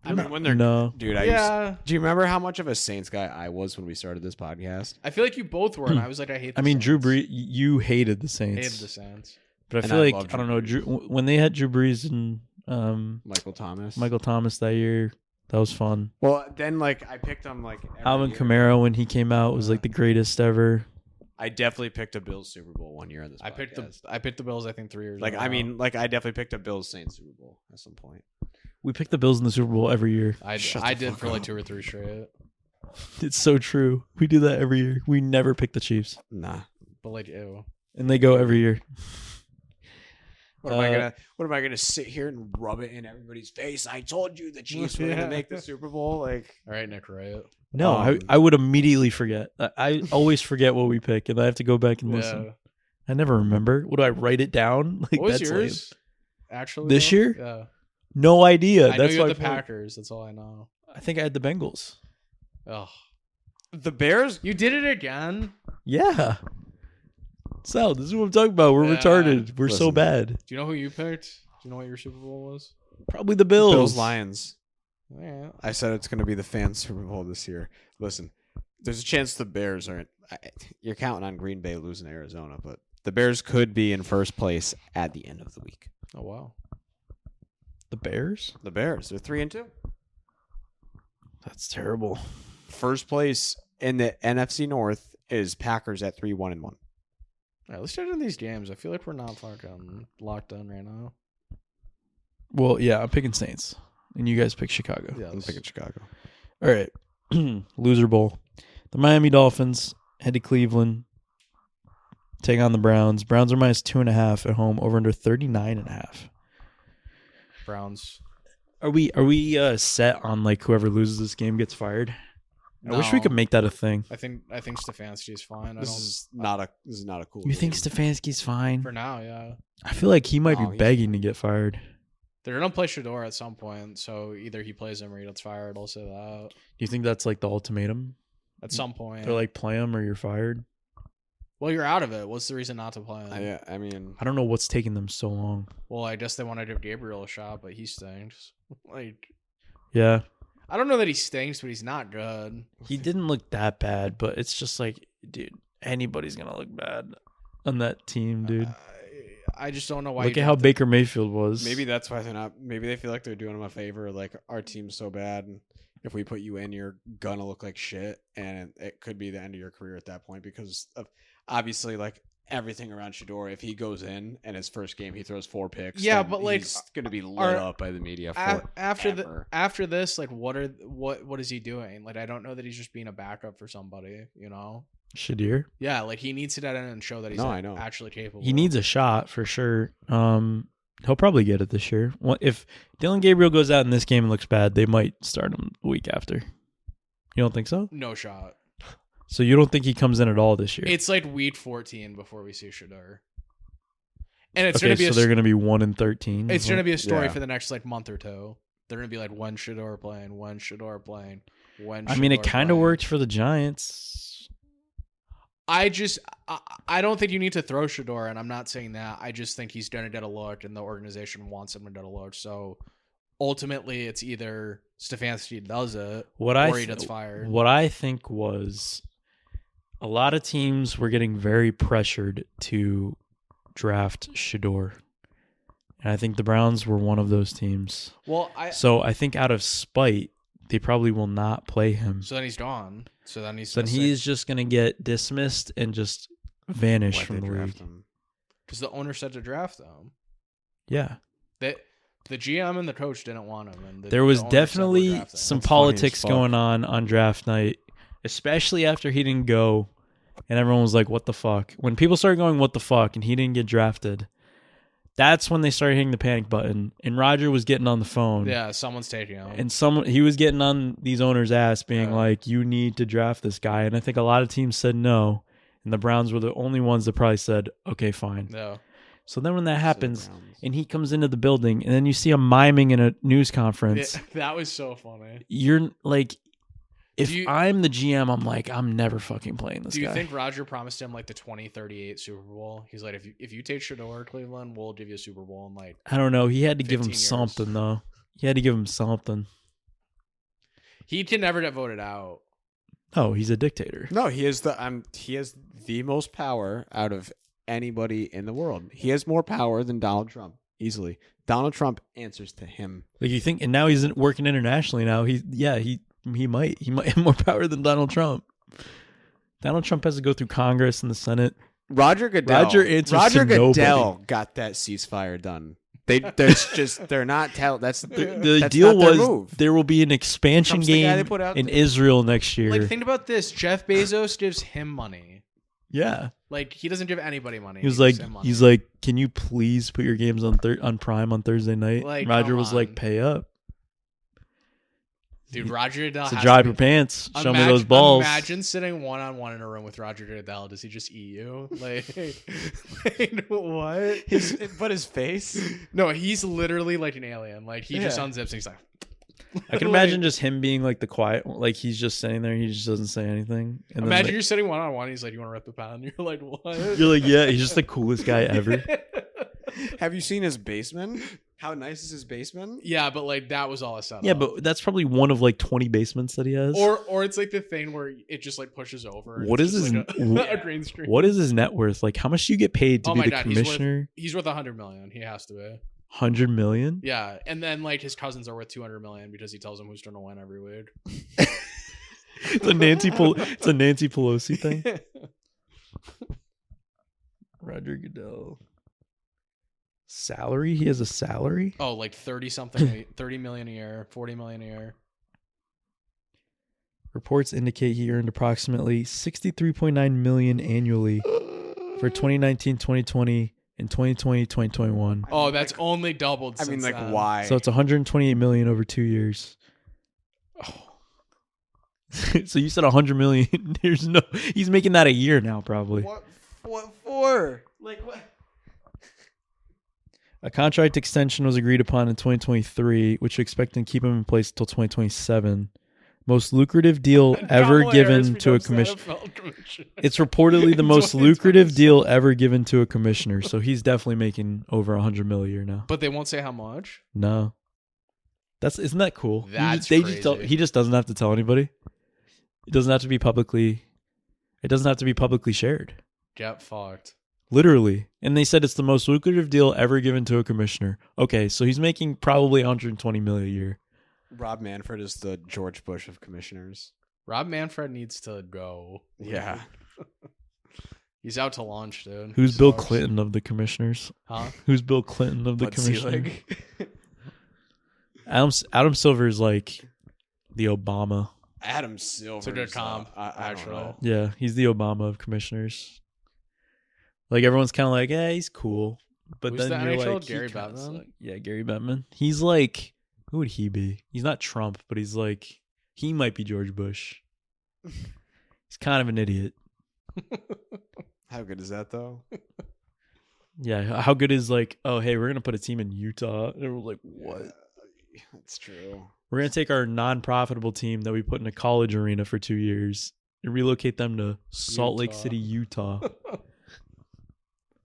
I mean, when they're No. dude. Do you remember how much of a Saints guy I was when we started this podcast? I feel like you both were, and I was like, I hate the I mean, Drew Saints. Brees. You hated the Saints. Hated the Saints. But I And feel I like love I don't Drew know. When they had Drew Brees and Michael Thomas. Michael Thomas that year, that was fun. Well, then like I picked him like every Alvin year. Kamara when he came out was like the greatest ever. I definitely picked a Bills Super Bowl one year on this. I picked podcast. the Bills. I think 3 years. Like in a I row. mean, like I definitely picked a Bills Saints Super Bowl at some point. We pick the Bills in the Super Bowl every year. I did for like 2 or 3 straight. It's so true. We do that every year. We never pick the Chiefs. Nah. But like, ew. And they go every year. What am I gonna sit here and rub it in everybody's face? I told you the Chiefs were gonna make the Super Bowl. Like, All right, Nick Wright. No, I would immediately forget. I always forget what we pick, and I have to go back and listen. Yeah. I never remember. Would I write it down? Like, What was that's yours? lame. Actually, This though? year? Yeah. No idea. I know That's you had my the point. Packers. That's all I know. I think I had the Bengals. Oh, the Bears. you did it again. Yeah. Sal, this is what I'm talking about. We're Yeah. retarded. We're so Listen. bad. Do you know who you picked? Do you know what your Super Bowl was? Probably the Bills. Bills Lions. Yeah. I said it's going to be the fans' Super Bowl this year. Listen, there's a chance the Bears aren't. You're counting on Green Bay losing to Arizona, but the Bears could be in first place at the end of the week. Oh wow. The Bears? The Bears, they're 3-2. That's terrible. First place in the NFC North is Packers at 3-1-1. All right, let's get into these games. I feel like we're not fucking locked in right now. Well, yeah, I'm picking Saints. And you guys pick Chicago. Yeah, I'm picking Chicago. All right. Loser Bowl. The Miami Dolphins head to Cleveland. Take on the Browns. Browns are minus 2.5 at home. Over under 39.5. Browns. Are we set on like whoever loses this game gets fired? I wish we No. could make that a thing. I think Stefanski is fine. This is not a cool. You think game. Stefanski's fine? For now, yeah. I feel like he might No, be he's begging to get fired. They're gonna play Shador at some point, so either he plays him or he gets fired. I'll say that. Do you think that's like the ultimatum? At some point. They're like, play him or you're fired. well, you're out of it. What's the reason not to play him? Yeah, I mean, I don't know what's taking them so long. Well, I guess they want to give Gabriel a shot, but he stinks. Like, Yeah, I don't know that he stinks, but he's not good. he didn't look that bad, but it's just like, dude, anybody's gonna look bad on that team, dude. I just don't know why. Look you at how did Baker Mayfield was. maybe that's why they're not. Maybe they feel like they're doing him a favor. Like, our team's so bad, and if we put you in, you're gonna look like shit, and it could be the end of your career at that point because of obviously like everything around Shador. If he goes in and his first game he throws 4 picks, Yeah, then but, like, he's gonna be lit are- up by the media after this, like, what is he doing? Like, I don't know that he's just being a backup for somebody. You know? Shadir. Yeah, like he needs to get in and show that he's No, like, I know. actually capable. He needs a shot for sure. He'll probably get it this year. If Dylan Gabriel goes out in this game and looks bad, they might start him the week after. You don't think so? no shot. So you don't think he comes in at all this year? It's like week 14 before we see Shador, and it's okay, gonna be so they're gonna be 1-13. it's gonna be a story Yeah. for the next like month or two. They're gonna be like, when Shador playing, when Shador playing, when. I mean, it Shador kind of playing. worked for the Giants. I don't think you need to throw Shador, and I'm not saying that. I just think he's gonna get a look, and the organization wants him to get a look. So ultimately, it's either Stefanski does it, or he gets fired. What I think was a lot of teams were getting very pressured to draft Shador. And I think the Browns were one of those teams. Well, So I think out of spite, they probably will not play him. so then he's gone. So then he's Just going to get dismissed and just vanish Why'd from they the draft league. him? because the owner said to draft them. Yeah. That the GM and the coach didn't want him, and There was the owner said, "We're definitely drafting him." some That's funny as politics fuck. going on draft night, especially after he didn't go, and everyone was like, what the fuck? When people started going, what the fuck, and he didn't get drafted, that's when they started hitting the panic button, and Roger was getting on the phone. Yeah, someone's taking him. And he was getting on these owners' ass, being Yeah. like, you need to draft this guy. And I think a lot of teams said no, and the Browns were the only ones that probably said, okay, fine. No. So then when that So the happens, Browns. and he comes into the building, and then you see him miming in a news conference, That was so funny. you're like, if Do you- I'm the GM, I'm like, I'm never fucking playing this Do you guy. think Roger promised him like the 2038 Super Bowl? He's like, if you take Shador, Cleveland, we'll give you a Super Bowl in like. I don't know. He had to give him 15 years. something, though. He had to give him something. He can never get voted out. Oh, he's a dictator. No, he has the most power out of anybody in the world. He has more power than Donald Trump easily. Donald Trump answers to him. Like, you think, and now he's working internationally now. He might have more power than Donald Trump. Donald Trump has to go through Congress and the Senate. Roger Goodell. Roger answers to Goodell nobody. got that ceasefire done. They're not that's The deal not their was move. there will be an expansion Trump's the guy they game put out in there. Israel next year. Like, think about this. Jeff Bezos gives him money. Yeah. Like, he doesn't give anybody money. He was gives like, him money. can you please put your games on Prime on Thursday night? Like, Roger come was like, on. pay up. Dude, Roger Goodell So has drop to your be- pants. Show me those balls. Imagine sitting one-on-one in a room with Roger Goodell. Does he just eat you? Like what? But his face. No, he's literally like an alien. Like, he just Yeah. unzips and he's like... I can imagine just him being like the quiet, like he's just sitting there. He just doesn't say anything. And then, Imagine like, you're sitting one-on-one. He's like, you want to rip the pound? You're like, what? you're like, yeah, he's just the coolest guy ever. Have you seen his basement? How nice is his basement? Yeah, but like, that was all a setup. Yeah, but that's probably one of like 20 basements that he has. Or it's like the thing where it just like pushes over. and What it's is just his- like a green screen? What is his net worth? Like, how much do you get paid to Oh be my the God, commissioner? He's worth 100 million. He has to be. 100 million? Yeah, and then like his cousins are worth 200 million because he tells them who's going to win every week. It's a Nancy Pelosi thing. Roger Goodell. Salary? He has a salary? Oh, like 30 million a year, 40 million a year. Reports indicate he earned approximately 63.9 million annually for 2019, 2020, and 2020, 2021. Oh, that's only doubled. I mean, since like, then. why? So it's 128 million over 2 years. So you said 100 million. He's making that a year now, probably. What for? Like what? A contract extension was agreed upon in 2023, which we expect to keep him in place until 2027. Most lucrative deal ever Kamala Harris given to a becomes the commissioner. NFL commissioner. It's reportedly the most 2026. lucrative deal ever given to a commissioner. So he's definitely making over 100 million a year now. But they won't say how much. No, isn't that cool? That's he just doesn't have to tell anybody. It doesn't have to be publicly. It doesn't have to be publicly shared. Get fucked. Literally. And they said it's the most lucrative deal ever given to a commissioner. Okay, so he's making probably 120 million a year. Rob Manfred is the George Bush of commissioners. Rob Manfred needs to go. Yeah. He's out to lunch, dude. Who's Bill Sucks. Clinton of the commissioners? Huh? Who's Bill Clinton of the Bud commissioners? Selig. Adam Silver is like the Obama. Adam Silver. It's a good comp, I don't actually. know. Yeah, he's the Obama of commissioners. Like everyone's kind of like, yeah, he's cool. But Who's then the you're NHL? like, he Gary kinda Bettman? sucks. Yeah, Gary Bettman. He's like, who would he be? He's not Trump, but he's like, he might be George Bush. He's kind of an idiot. How good is that though? Yeah, how good is like, oh, hey, we're going to put a team in Utah. And everyone's like, what? Yeah, that's true. We're going to take our non-profitable team that we put in a college arena for 2 years and relocate them to Salt Lake Utah. City, Utah.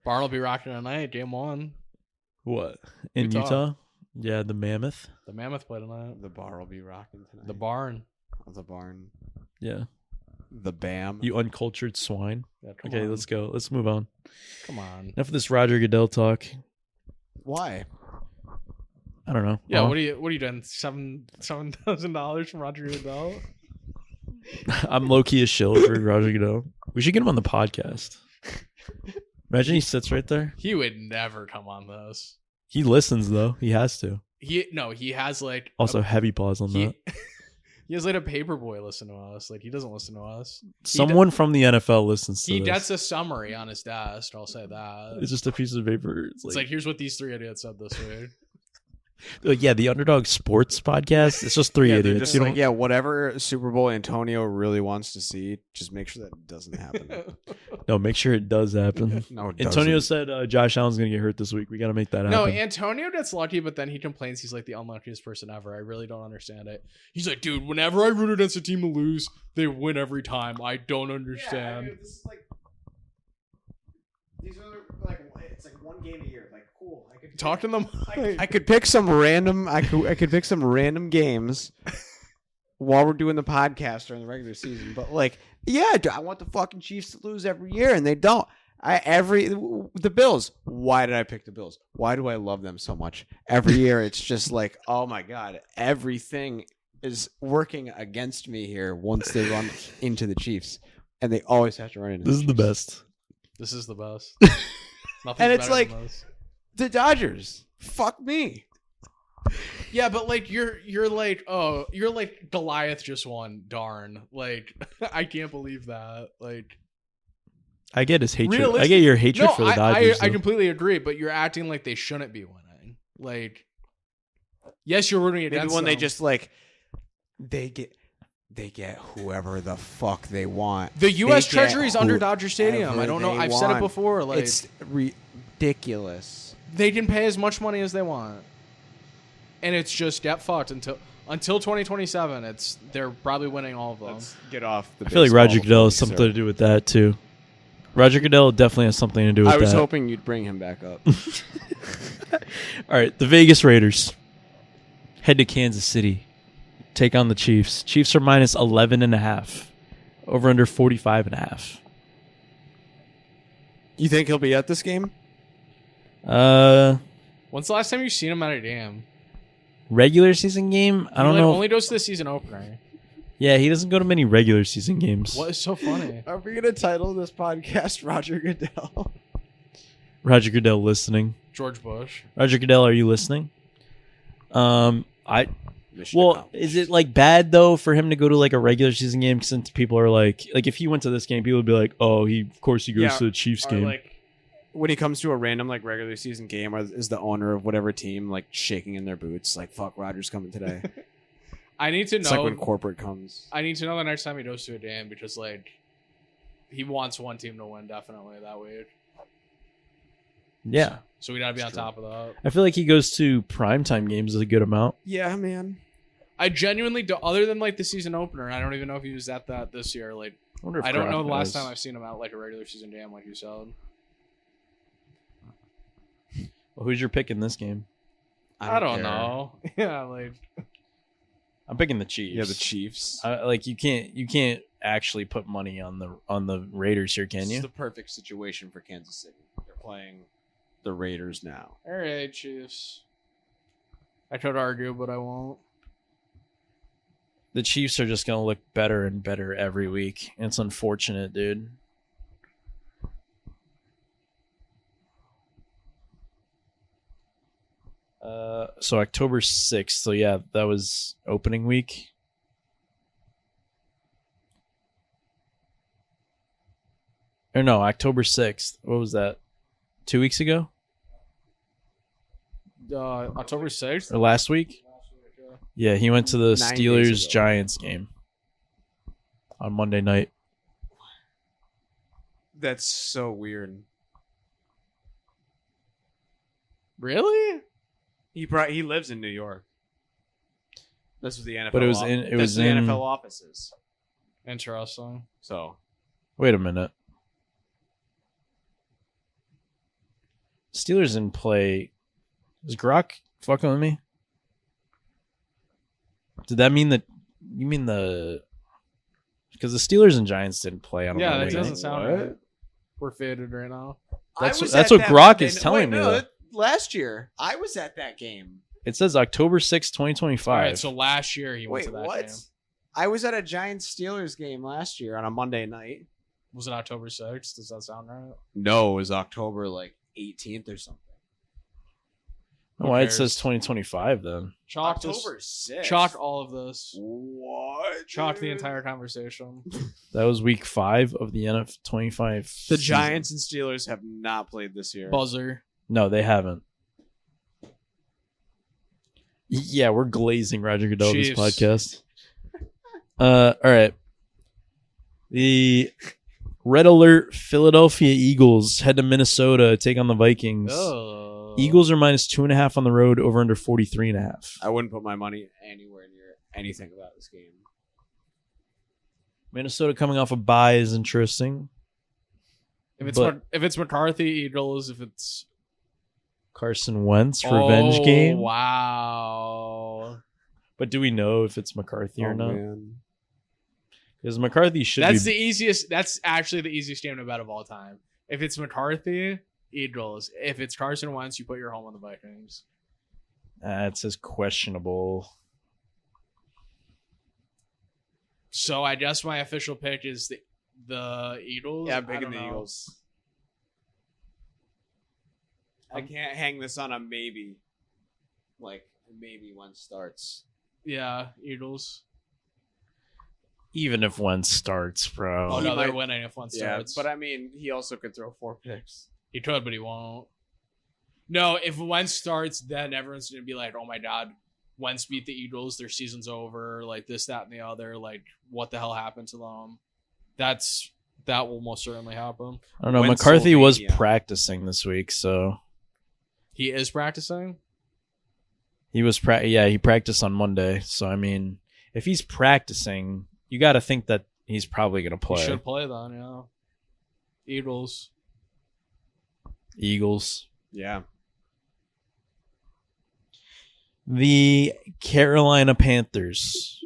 Barn will be rocking tonight. Game 1. What? In Utah. Utah? Yeah, the Mammoth. The Mammoth play tonight. The bar will be rocking tonight. The Barn. The barn. Yeah. The BAM. You uncultured swine. Yeah, come Okay, on. let's go. Let's move on. Come on. Enough of this Roger Goodell talk. Why? I don't know. Yeah, Well, what are you doing? $7,000 from Roger Goodell? I'm low-key a shill for Roger Goodell. We should get him on the podcast. Imagine he sits right there. He would never come on this. He listens, though. He has to. He has like Also, heavy pause on he, that. he has like a paper boy listen to us. Like, he doesn't listen to us. Someone from the NFL listens to He this. gets a summary on his desk. I'll say that. It's just a piece of paper. It's It's like, here's what these 3 idiots said this week. yeah, the UnderDog Sports podcast. It's just 3 Yeah, they're idiots. just You like, don't. yeah, whatever Super Bowl Antonio really wants to see, just make sure that doesn't happen. No, make sure it does happen. No, it Antonio doesn't. said Josh Allen's gonna get hurt this week. We got to make that happen. No, Antonio gets lucky, but then he complains he's like the unluckiest person ever. I really don't understand it. He's like, dude, whenever I root against a team to lose, they win every time. I don't understand. this is like these are like it's like one game a year. Like cool. I could Talk to them. I could pick some random. I could pick some random games while we're doing the podcast during the regular season. But like, yeah, I want the fucking Chiefs to lose every year, and they don't. The Bills. Why did I pick the Bills? Why do I love them so much? Every year, it's just like, oh my god, everything is working against me here once they run into the Chiefs, and they always have to run into. This is the Chiefs. best. This is the best. Nothing's And it's better like- than this. The Dodgers. Fuck me. Yeah, but like you're like Goliath just won. Darn. Like I can't believe that. Like I get his hatred. I realistic- get your hatred No, for the Dodgers. I though. completely agree, but you're acting like they shouldn't be winning. Like yes, you're rooting Maybe against when they them. just like they get whoever the fuck they want. The U.S. They get Treasury's under Dodger Stadium. whoever I don't know. they I've said it want. before. Like It's ridiculous. they can pay as much money as they want, and it's just get fucked until 2027. They're probably winning all of them. Let's get off the I feel like baseball Roger Goodell has before we something to do with that too. Roger Goodell definitely has something to do with I that. was hoping you'd bring him back up. All right, the Vegas Raiders head to Kansas City, take on the Chiefs. Chiefs are minus 11.5, over under 45.5. You think he'll be at this game? When's the last time you've seen him at a game? Regular season game? I don't He know. only goes to the season opener. Yeah, he doesn't go to many regular season games. What is so funny? Are we gonna title this podcast Roger Goodell? Roger Goodell listening. George Bush. Roger Goodell, are you listening? Mission Well, accomplished. is it like bad though for him to go to like a regular season game since people are like if he went to this game, people would be like, oh, of course he goes Yeah, to the Chiefs Or, game. like when he comes to a random like regular season game, or is the owner of whatever team like shaking in their boots, like fuck, Roger's coming today? I need to It's like know. when corporate comes. I need to know the next time he goes to a game because like he wants one team to win definitely that week. Yeah, So we gotta be on That's true. top of that. I feel like he goes to primetime games a good amount. Yeah, man. I genuinely do. Other than like the season opener, I don't even know if he was at that this year. Like wonder if I don't know Gronk the last is. time I've seen him at like a regular season game, like you said. Well, who's your pick in this game? I don't care. know. Yeah, like I'm picking the Chiefs. Yeah, the Chiefs. Like you can't actually put money on the Raiders here, can This is you? the perfect situation for Kansas City. They're playing the Raiders now. all right, Chiefs. I could argue, but I won't. The Chiefs are just gonna look better and better every week. It's unfortunate, dude. So October 6th. So yeah, that was opening week. Or no, October 6th. What was that? 2 weeks ago? October 6th. Or last week? Yeah, he went to the 9 days Steelers ago. Giants game on Monday night. That's so weird. Really? He lives in New York. This was the NFL. But it was off- in- it this was the in- NFL offices. Interesting. So Wait a minute. Steelers didn't play. Was Grok fucking with me? Did that mean that you mean the because the Steelers and Giants didn't play on a Yeah, that Monday doesn't night? sound What? right. We're faded right now. That's I was that's at what that Grok Monday is night- telling wait, me. no, though. last year I was at that game. It says October 6th, All 2025. right, so last year he went Wait, to that what? game. I was at a Giants Steelers game last year on a Monday night. Was it October 6th? Does that sound right? No, it was October like 18th or something. Why it cares? says 2025 then? Chalk October 6th. Chalk all of this. What? Chalk the dude? entire conversation. That was week 5 of the NF 25. The season. Giants and Steelers have not played this year. Buzzer. No, they haven't. Yeah, we're glazing Roger Goodell this Chiefs. podcast. All right. The Red Alert Philadelphia Eagles head to Minnesota, take on the Vikings. Oh. Eagles are minus 2.5 on the road, over under 43.5. I wouldn't put my money anywhere near anything about this game. Minnesota coming off a bye is interesting. If it's McCarthy Eagles, if it's Carson Wentz revenge game. Wow. But do we know if it's McCarthy or Oh, not? man. Because McCarthy should That's be. the easiest. That's actually the easiest game to bet of all time. If it's McCarthy, Eagles. If it's Carson Wentz, you put your home on the Vikings. It says questionable. So I guess my official pick is the Eagles. Yeah, I'm I picking don't the know. Eagles. I can't hang this on a maybe. Like maybe Wentz starts. Yeah, Eagles. Even if one starts, bro. Oh, He no, they're might- winning if one Yeah, starts. but I mean, he also could throw 4 picks. He could, but he won't. No, if Wentz starts, then everyone's going to be like, oh my God, Wentz beat the Eagles. Their season's over. Like this, that, and the other. Like, what the hell happened to them? That will most certainly happen. I don't know. McCarthy was Wentzylvania. practicing this week, so He is practicing. he was he practiced on Monday. So I mean, if he's practicing, you got to think that he's probably going to He play. should play then, yeah. Eagles. Eagles. Yeah. The Carolina Panthers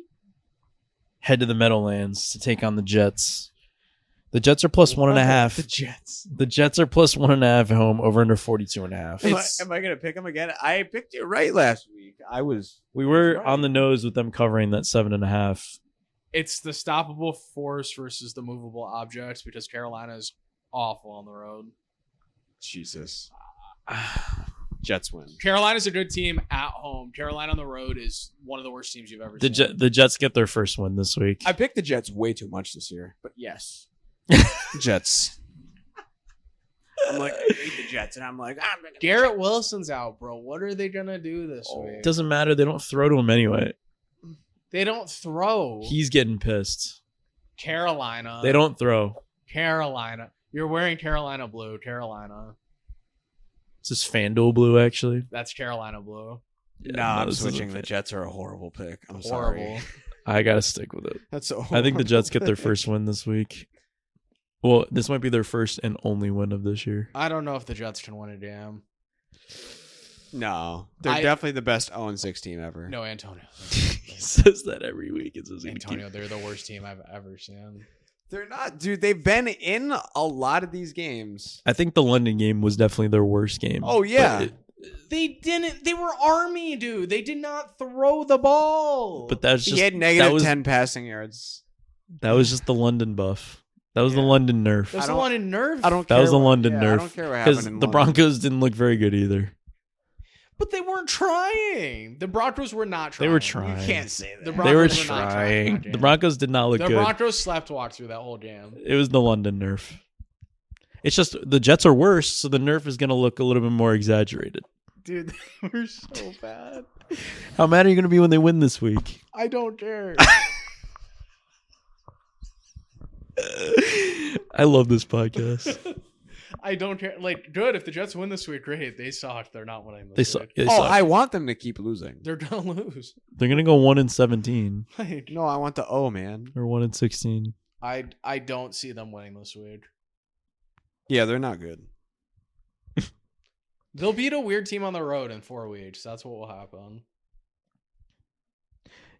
head to the Meadowlands to take on the Jets. The Jets are plus 1.5. The Jets. The Jets are plus 1.5 at home, over under 42.5. Am I going to pick them again? I picked you right last week. We were right. on the nose with them covering that 7.5. It's the stoppable force versus the movable objects because Carolina is awful on the road. Jesus. Jets win. Carolina's a good team at home. Carolina on the road is one of the worst teams you've ever seen. The Jets get their first win this week. I picked the Jets way too much this year, but yes. Jets. I'm like, I hate the Jets, and I'm like, I'm gonna Garrett Wilson's out, bro. What are they gonna do this week? It doesn't matter. They don't throw to him anyway. They don't throw. He's getting pissed. Carolina. They don't throw. Carolina. You're wearing Carolina blue. Carolina. It's just FanDuel blue, actually. That's Carolina blue. Yeah, Nah, I'm this isn't switching. The fair. Jets are a horrible pick. I'm Horrible. sorry. I gotta stick with it. That's so. I think the Jets get their first win this week. Well, this might be their first and only win of this year. I don't know if the Jets can win a damn. No, they're definitely the best 0-6 team ever. No, Antonio. He says that every week. It's his Antonio, they're the worst team I've ever seen. They're not, dude. They've been in a lot of these games. I think the London game was definitely their worst game. Oh, yeah. But, They didn't. They were Army, dude. They did not throw the ball. but that's just He had that negative was, 10 passing yards. That was just the London buff. That was the Yeah. London nerf. There's I a don't- lot of nerve. I don't. That care was the what- London yeah, nerf. I don't care what Because happened in the London. Broncos didn't look very good either. But they weren't trying. The Broncos were not trying. They were trying. You can't say that. The They were Broncos not trying. that game. The Broncos did not look The good. Broncos slept walk through that whole game. It was the London nerf. It's just the Jets are worse, so the nerf is going to look a little bit more exaggerated. Dude, they were so bad. How mad are you going to be when they win this week? I don't care. I love this podcast. I don't care. Like, good. If the Jets win this week, great. They suck. They're not winning They this suck. week. They Oh, suck. I want them to keep losing. They're gonna lose. They're going to go 1-17 Like, No, I want the O, man. or 1-16. I don't see them winning this week. Yeah, they're not good. They'll beat a weird team on the road in 4 weeks. That's what will happen.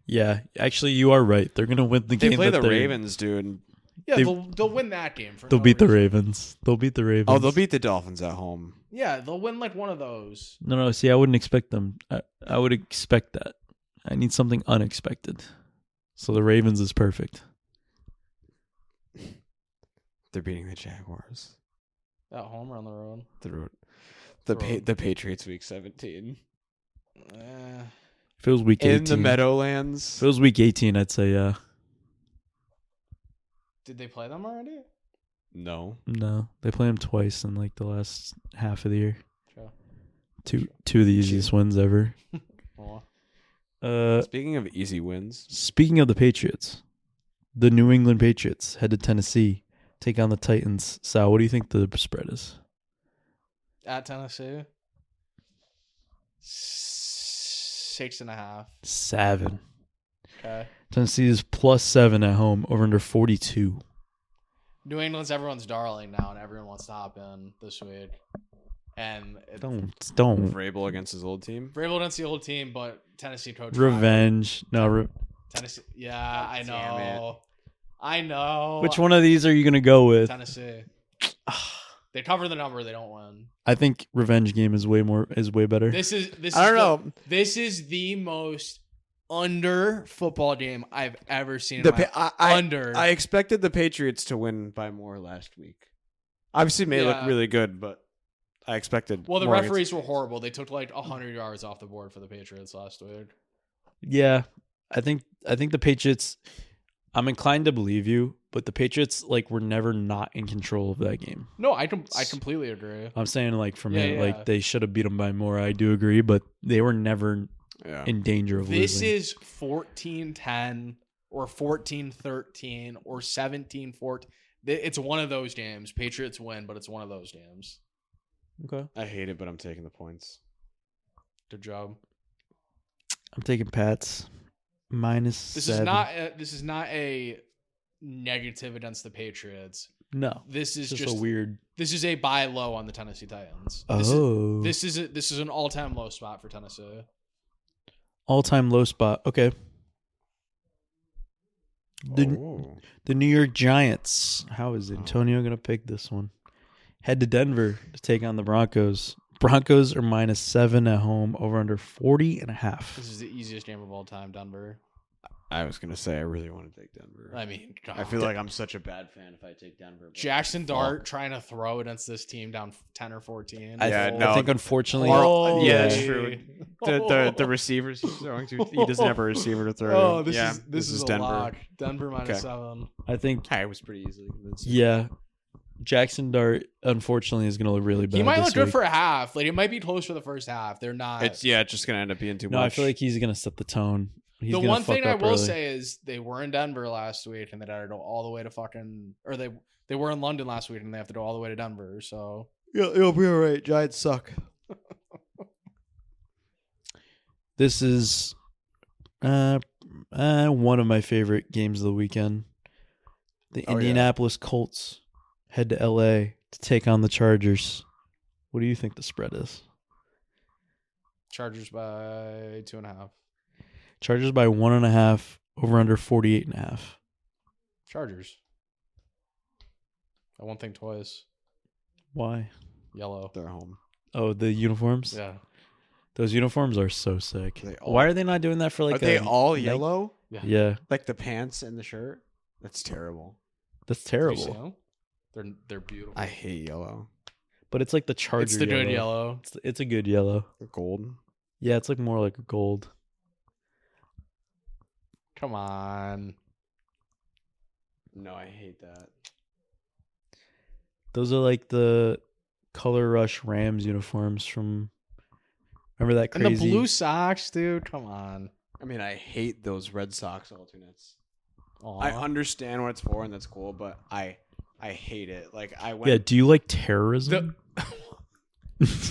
Yeah, actually, you are right. They're going to win the They game. play that the they- Ravens, dude. Yeah, They- they'll win that game. For They'll no beat the reason. Ravens. They'll beat the Ravens. Oh, they'll beat the Dolphins at home. Yeah, they'll win like one of those. No, see, I wouldn't expect them. I would expect that. I need something unexpected. So the Ravens is perfect. They're beating the Jaguars. At home or on the road. The road. Road. The Patriots week 17 If it was week 18. in the Meadowlands. If it was week 18, I'd say yeah. Did they play them already? No. No, they play them twice in like the last half of the year. Sure. Two of the easiest wins ever. Oh, Speaking of easy wins, Speaking of the Patriots, the New England Patriots head to Tennessee, take on the Titans. Sal, what do you think the spread is? at Tennessee. 6.5. 7. Okay. Tennessee is +7 at home, over under 42. New England's everyone's darling now, and everyone wants to hop in this week. And Don't. Vrabel against his old team. Vrabel against the old team, but Tennessee coach Revenge. No. Tennessee. Yeah, I damn know. I know. Which one of these are you going to go with? Tennessee. They cover the number. They don't win. I think revenge game is way better. This is I don't know. This is the most under football game I've ever seen. In I expected the Patriots to win by more last week. Obviously, it may look Yeah. really good, but I expected. Well, the more referees were horrible. They took like 100 yards off the board for the Patriots last week. Yeah, I think the Patriots. I'm inclined to believe you, but the Patriots like were never not in control of that game. No, I completely agree. I'm saying like for Yeah, me, yeah. like they should have beat them by more. I do agree, but they were never in danger of This losing. is 14-10 or 14-13 or 17-14. It's one of those games. Patriots win, but it's one of those games. Okay. I hate it, but I'm taking the points. Good job. I'm taking Pats minus This 7. is not a negative against the Patriots. No. This is It's just a weird. This is a buy low on the Tennessee Titans. Oh. This is an all-time low spot for Tennessee. All-time low spot. Okay. The New York Giants. How is Antonio going to pick this one? Head to Denver to take on the Broncos. Broncos are minus 7 at home, over under 40.5. This is the easiest game of all time, Denver. I was gonna say I really want to take Denver. I mean, I feel like I'm such a bad fan if I take Denver. Jackson Dart trying to throw against this team down 10 or 14. I think unfortunately, yeah, that's true. The receivers he's throwing to, he doesn't have a receiver to throw. This is Denver. a lock. Denver minus 7. I think I was pretty easily convinced. yeah. Jackson Dart, unfortunately, is going to look really bad. He might this look good week. for a half. Like it might be close for the first half. They're not. It's just gonna end up being too No, much. I feel like he's going to set the tone. He's The gonna one fuck thing I up will early. say is they were in Denver last week and they had to go all the way to they were in London last week and they have to go all the way to Denver. So you'll be all right. Giants suck. This is one of my favorite games of the weekend. The Indianapolis Colts head to LA to take on the Chargers. What do you think the spread is? Chargers by 2.5. Chargers by 1.5, over under 48.5. Chargers. I won't think twice. Why? Yellow. They're home. Oh, the uniforms? Yeah. Those uniforms are so sick. They all- Why are they not doing that for like Are they all yellow? Yeah, Like the pants and the shirt? That's terrible. that's Have you terrible. seen them? They're beautiful. I hate yellow. But it's like the Charger It's the good yellow. It's a good yellow. The gold. Yeah, it's like more like a gold. Come on. No, I hate that. Those are like the Color Rush Rams uniforms from. Remember that crazy? And the blue socks, dude. Come on. I mean, I hate those Red Sox alternates. Aw. I understand what it's for, and that's cool, but I hate it. Like I went. Yeah. Do you like terrorism?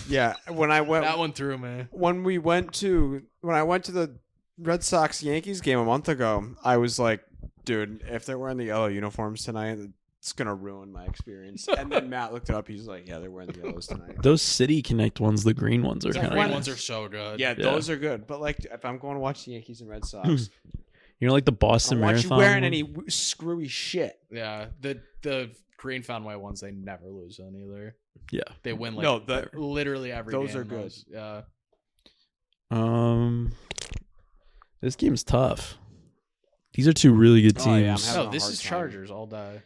Yeah, when I went. That one threw me. When I went to the Red Sox Yankees game a month ago, I was like, dude, if they're wearing the yellow uniforms tonight, it's gonna ruin my experience. And then Matt looked it up. He's like, yeah, they're wearing the yellows tonight. Those City Connect ones, the green ones are The kind green of. ones are so good. Yeah, those are good. But like, if I'm going to watch the Yankees and Red Sox, You know, like the I Boston don't want you Marathon. wearing one? any screwy shit. Yeah. The green found white ones, they never lose on either. Yeah. They win like No, the- literally every those game. are good. Yeah. This game's tough. These are two really good Oh, yeah, I'm teams. having No, a this hard is time. Chargers all day.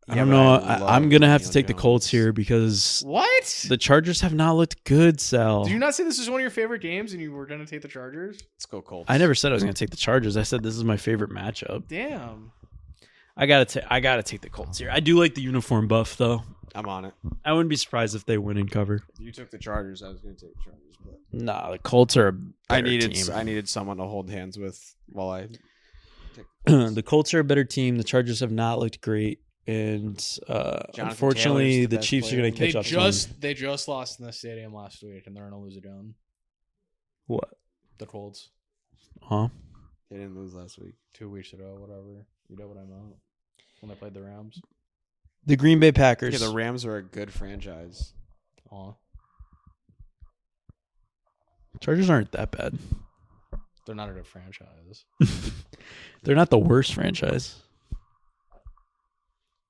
I Yeah, don't but know. I love I'm gonna have to Daniel take the Colts Jones. here because What? the Chargers have not looked good, Sal. Did you not say this is one of your favorite games and you were going to take the Chargers? Let's go Colts. I never said I was gonna take the Chargers. I said this is my favorite matchup. Damn. I gotta take the Colts here. I do like the uniform buff though. I'm on it. I wouldn't be surprised if they win and cover. You took the Chargers. I was going to take the Chargers, but Nah, the Colts are a I better needed team. I needed someone to hold hands with while I. The Colts are a better team. The Chargers have not looked great, and unfortunately, Taylor's the the best Chiefs are player going in to the catch up. They just lost in the stadium last week and they're going to lose again. What? The Colts. Huh? They didn't lose last week. 2 weeks ago, whatever. You know what I meant. When they played the Rams. The Green Bay Packers. Yeah, the Rams are a good franchise. Aw. Chargers aren't that bad. They're not a good franchise. They're not the worst franchise.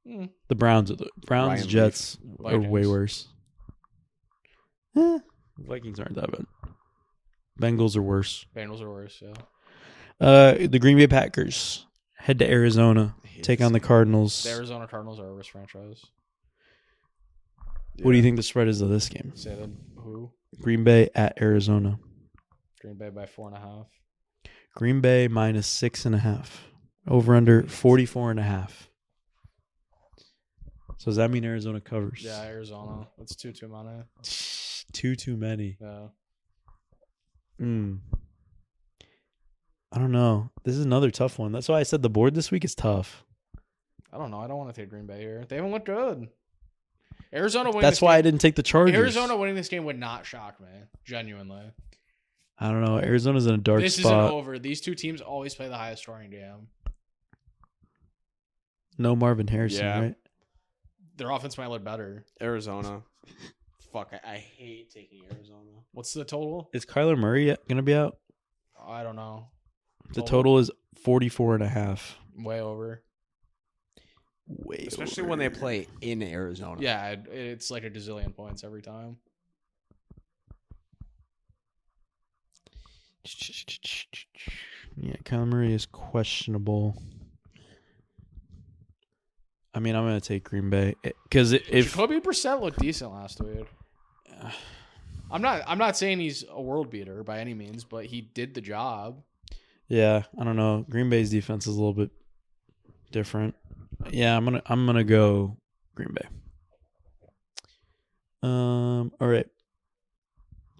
Hmm. The Browns are Ryan Jets are way Vikings. worse. Vikings aren't that bad. Bengals are worse. Bengals are worse, yeah. The Green Bay Packers head to Arizona, take on the Cardinals. The Arizona Cardinals are a worse franchise. What do you think the spread is of this game? Say that. Who? Green Bay at Arizona. Green Bay by 4.5. Green Bay minus 6.5. Over under 44.5. So does that mean Arizona covers? Yeah, Arizona. That's too many. Too many. Yeah. I don't know. This is another tough one. That's why I said the board this week is tough. I don't know. I don't want to take Green Bay here. They haven't looked good. Arizona winning. That's why I didn't take the Chargers. Arizona winning this game would not shock me. Genuinely. I don't know. Arizona's in a dark This spot. isn't over. These two teams always play the highest scoring game. No Marvin Harrison, Yeah. right? Their offense might look better. Arizona. Fuck, I hate taking Arizona. What's the total? Is Kyler Murray going to be out? I don't know. The total is 44.5. Way over. Way Especially over. when they play in Arizona. Yeah, it's like a gazillion points every time. Yeah, Kyler Murray is questionable. I mean, I'm going to take Green Bay because if Jacoby Brissett looked decent last week. I'm not saying he's a world beater by any means, but he did the job. yeah, I don't know. Green Bay's defense is a little bit different. Yeah, I'm gonna go Green Bay. All right.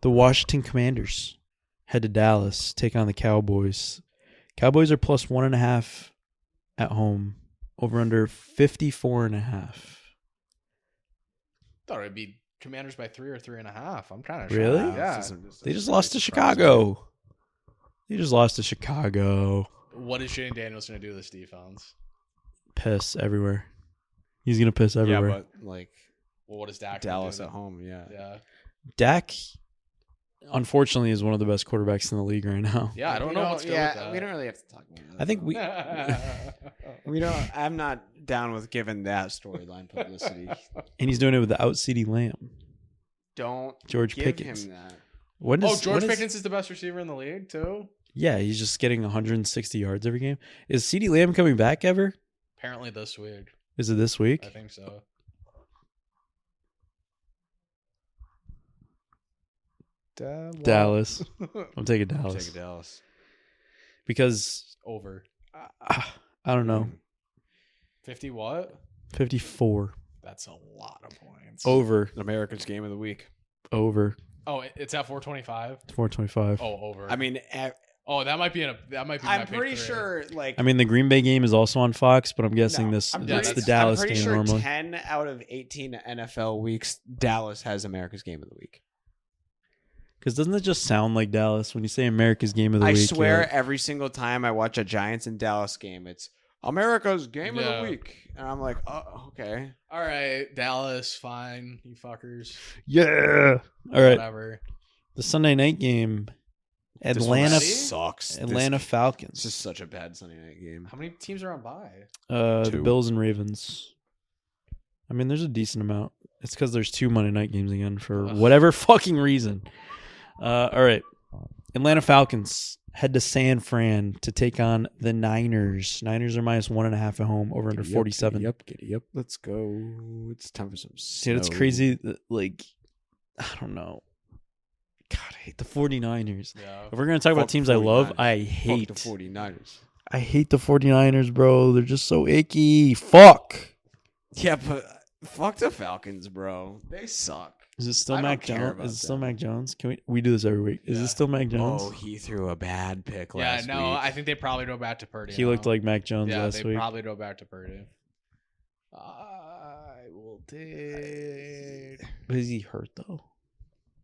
The Washington Commanders head to Dallas, take on the Cowboys. Cowboys are plus 1.5 at home. Over under 54.5. Thought it'd be Commanders by 3 or 3.5. I'm kind of Really? shocked. Yeah. They just lost to Chicago. They just lost to Chicago. What is Shane Daniels going to do to this defense? Piss everywhere. He's gonna piss everywhere. Yeah, but like Well, what is Dak gonna Dallas do at then? home, yeah. Yeah. Dak, unfortunately, is one of the best quarterbacks in the league right now. Yeah, I don't know what's good with that. we don't really have to talk about that. I think we don't. I'm not down with giving that storyline publicity. and he's doing it without CeeDee Lamb. Don't George give Pickens. him that. When Oh, does, George when is- Pickens is the best receiver in the league, too? Yeah, he's just getting 160 yards every game. Is CeeDee Lamb coming back ever? Apparently this week. Is it this week? I think so. Dallas. I'm taking Dallas. Take Dallas. Because Over. I don't know. 50 what? 54. That's a lot of points. Over. America's game of the week. Over. Oh, it's at 425? 425. Oh, over. I mean, Oh, that might be my I'm pick pretty 3. sure. Like, I mean, the Green Bay game is also on Fox, but I'm guessing no, it's I'm the pretty- Dallas I'm pretty game sure normally. 10 out of 18 NFL weeks, Dallas has America's game of the week. Because doesn't it just sound like Dallas when you say America's game of the I week? swear, you're like, every single time I watch a Giants and Dallas game, it's America's game of Yeah. the week, and I'm like, oh, okay. All right, Dallas, fine, you fuckers. yeah. All right. Whatever. The Sunday night game, This Atlanta one sucks. Atlanta This Falcons. is such a bad Sunday night game. How many teams are on bye? The 2. Bills and Ravens. I mean, there's a decent amount. It's because there's 2 Monday night games again for whatever fucking reason. All right. Atlanta Falcons head to San Fran to take on the Niners. Niners are minus 1.5 at home, over under 47. Giddy up. Let's go. It's time for some snow. Dude, it's crazy. Like, I don't know. God, I hate the 49ers. Yeah. If we're going to talk Fuck about teams I love, 49ers. I Fuck hate the 49ers. I hate the 49ers, bro. They're just so icky. Fuck. Yeah, but fuck the Falcons, bro. They suck. Is it still I Mac don't care Jones? about Is it still them. Mac Jones? Can we do this every week? Is Yeah. it still Mac Jones? Oh, he threw a bad pick Yeah, last no, week. I think they probably go back to Purdy. He now. looked like Mac Jones Yeah, last they week. probably go back to Purdy. I will take. But is he hurt though?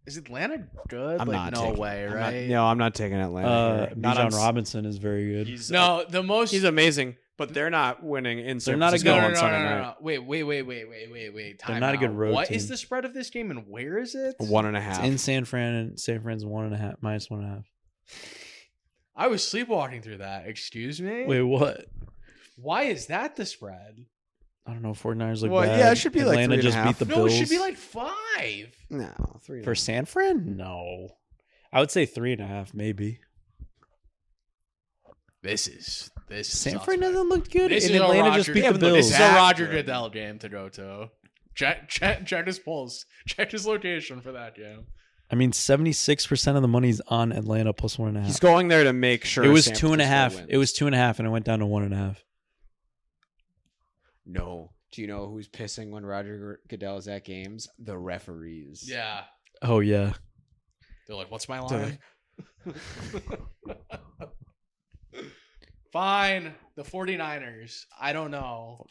Is Atlanta good? I'm Like, not no taking, way, I'm right? Not, I'm not taking Atlanta. here. Not Bijan on- Robinson is very good. He's No, the most. he's amazing, but they're not winning in San They're not a Francisco good- on Sunday night. no. Wait. They're not a good road What team. is the spread of this game and where is it? 1.5. It's in San Fran, and San Fran's 1.5, minus 1.5. I was sleepwalking through that. Excuse me? Wait, what? Why is that the spread? I don't know. 49ers look Well, bad. yeah, it should be like Atlanta just 3.5. beat the No, Bills. it should be like 5. No, 3. For San Fran? No. I would say 3.5, maybe. This is San Fran doesn't look good, This and is a Atlanta Roger, just beat the This Bills. is a Roger Goodell game to go to. Check his pulse. Check his location for that game. I mean, 76% of the money's on Atlanta plus 1.5. He's going there to make sure. It was San 2.5. Francisco It was wins. 2.5, and it went down to 1.5. No. Do you know who's pissing when Roger Goodell is at games? The referees. Yeah. Oh yeah. They're like, what's my line? Fine. The 49ers. I don't know.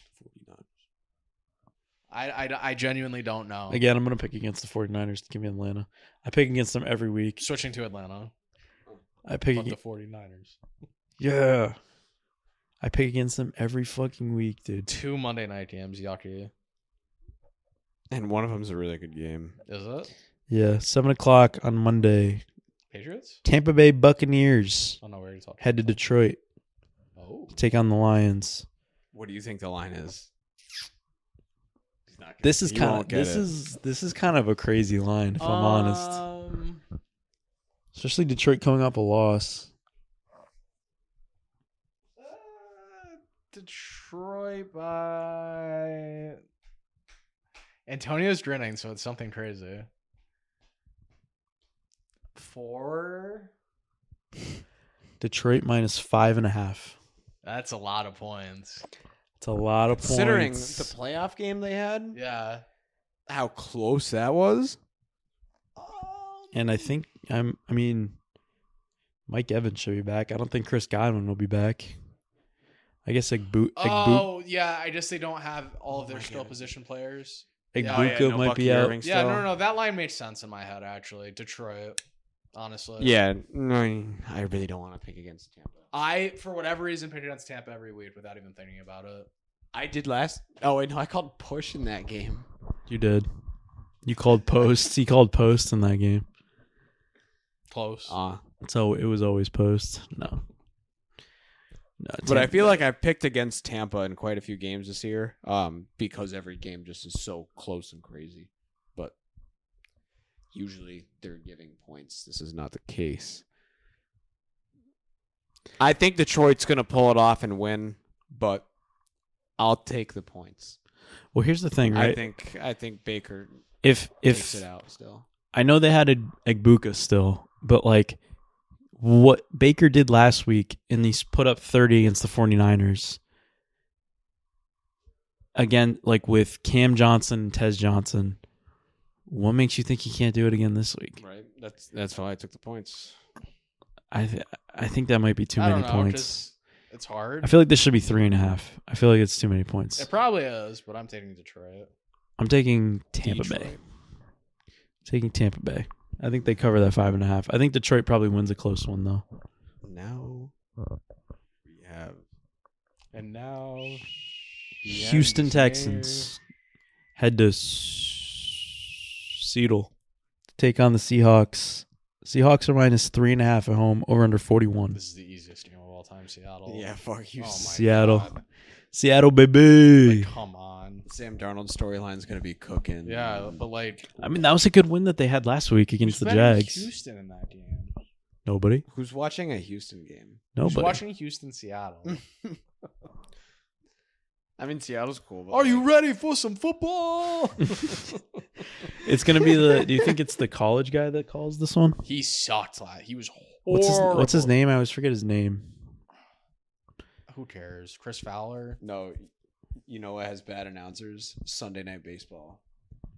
I genuinely don't know. Again, I'm going to pick against the 49ers to give me Atlanta. I pick against them every week. Switching to Atlanta. I pick Fuck the against 49ers. Yeah. I pick against them every fucking week, dude. 2 Monday night games. Yucky. And one of them's a really good game. Is it? Yeah, 7 o'clock on Monday. Patriots? Tampa Bay Buccaneers Oh, no, we already talked. head to Detroit Oh. to take on the Lions. What do you think the line is? This is You kind won't of get this is kind of a crazy line, if I'm honest. Especially Detroit coming off a loss. Detroit by... Antonio's grinning, so it's something crazy. 4? Detroit minus 5.5. That's a lot of points. It's a lot of Considering points. the playoff game they had, Yeah. how close that was. And I think I mean, Mike Evans should be back. I don't think Chris Godwin will be back. I guess Oh, yeah. I guess they don't have all of their my skill God. position players. Igbuka might Bucky be out. Irving Yeah, still. no. That line made sense in my head, actually. Detroit, honestly. Yeah, no, I really don't want to pick against Tampa. I, for whatever reason, picked against Tampa every week without even thinking about it. I did last. Oh wait, no, I called push in that game. You did. You called post. He called post in that game. Close. So it was always post. No. But I feel like I've picked against Tampa in quite a few games this year, because every game just is so close and crazy. But usually they're giving points. This is not the case. I think Detroit's going to pull it off and win, but I'll take the points. Well, here's the thing, right? I think Baker if takes it out still. I know they had Igbuka still, but like what Baker did last week and he's put up 30 against the 49ers. Again, like with Cam Johnson and Tez Johnson, what makes you think he can't do it again this week? Right. That's why I took the points. I think that might be too I many don't know, points. 'cause it's hard. I feel like this should be 3.5. I feel like it's too many points. It probably is, but I'm taking Detroit. I'm taking Tampa Bay. Detroit. Taking Tampa Bay. I think they cover that 5.5. I think Detroit probably wins a close one though. Now we have. And now Houston Texans head to Seattle to take on the Seahawks. Seahawks are minus 3.5 at home, over under 41. This is the easiest game of all time, Seattle. Yeah, fuck Oh Houston. my Seattle. God. Seattle, baby. Like, come on. Sam Darnold's storyline's gonna be cooking. Yeah, but like, I mean, that was a good win that they had last week against the who's betting Jags. Houston in that game. Nobody. Who's watching a Houston game? Who's Nobody. watching Houston, Seattle? I mean, Seattle's cool. But Are you ready for some football? It's gonna be the. Do you think it's the college guy that calls this one? He sucked. He was horrible. What's his name? I always forget his name. Who cares? Chris Fowler? No, you know what has bad announcers? Sunday Night Baseball.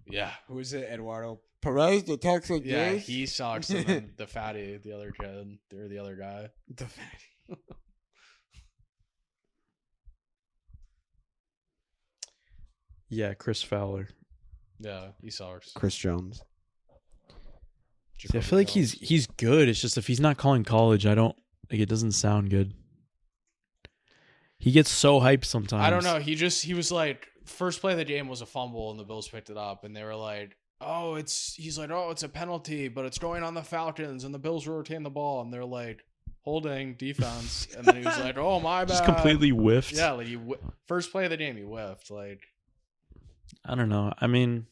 Yeah. Who is it? Eduardo Perez, the Texas. Yeah, he sucks. And then the fatty, the other kid, or the other guy. The fatty. Yeah, Chris Fowler. Yeah, he sucks. Chris Jones. See, I feel like he's good. It's just if he's not calling college, I don't like. It doesn't sound good. He gets so hyped sometimes. I don't know. He was like, first play of the game was a fumble, and the Bills picked it up, and they were like, he's like, it's a penalty, but it's going on the Falcons, and the Bills will retain the ball, and they're like, holding defense, and then he was like, oh, my bad. Just completely whiffed. Yeah, like first play of the game, he whiffed. Like, I don't know. I mean,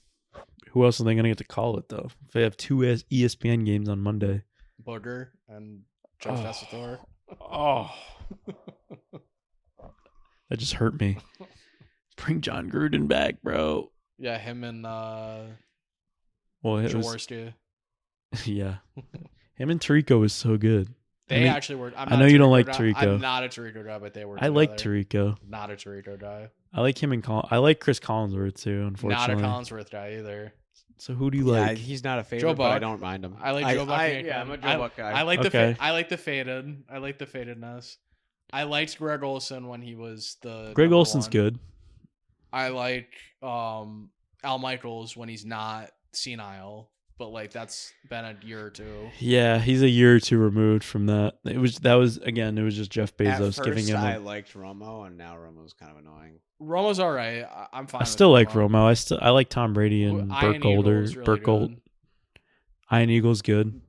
who else are they going to get to call it, though? If they have two ESPN games on Monday. Booger and Jeff Tessitore. Oh. That just hurt me. Bring John Gruden back, bro. Yeah, him and Well, it was, Jaworski. yeah. Him and Tarico was so good. They I mean, actually were. I know you don't like Tarico. I'm not a Tarico guy, but they were. I like together. Tarico. Not a Tarico guy. I like him and I like Chris Collinsworth too. Not Unfortunately, a Collinsworth guy either. So who do you Yeah, like? he's not a favorite, Joe but I Buck. don't mind him. I like Joe Buck. Yeah, I'm a Joe Buck guy. I like Okay. I like the faded. I like the fadedness. I liked Greg Olson when he was the Greg number Olson's one. good. I like Al Michaels when he's not senile, but like that's been a year or two. Yeah, he's a year or two removed from that. It was just Jeff At Bezos first, giving him. I liked Romo, and now Romo's kind of annoying. Romo's all right. I'm fine. I with still like Romo. I like Tom Brady and Ian Burke Golder. Eagle's really Burke Gold. good. Ian Eagle's good.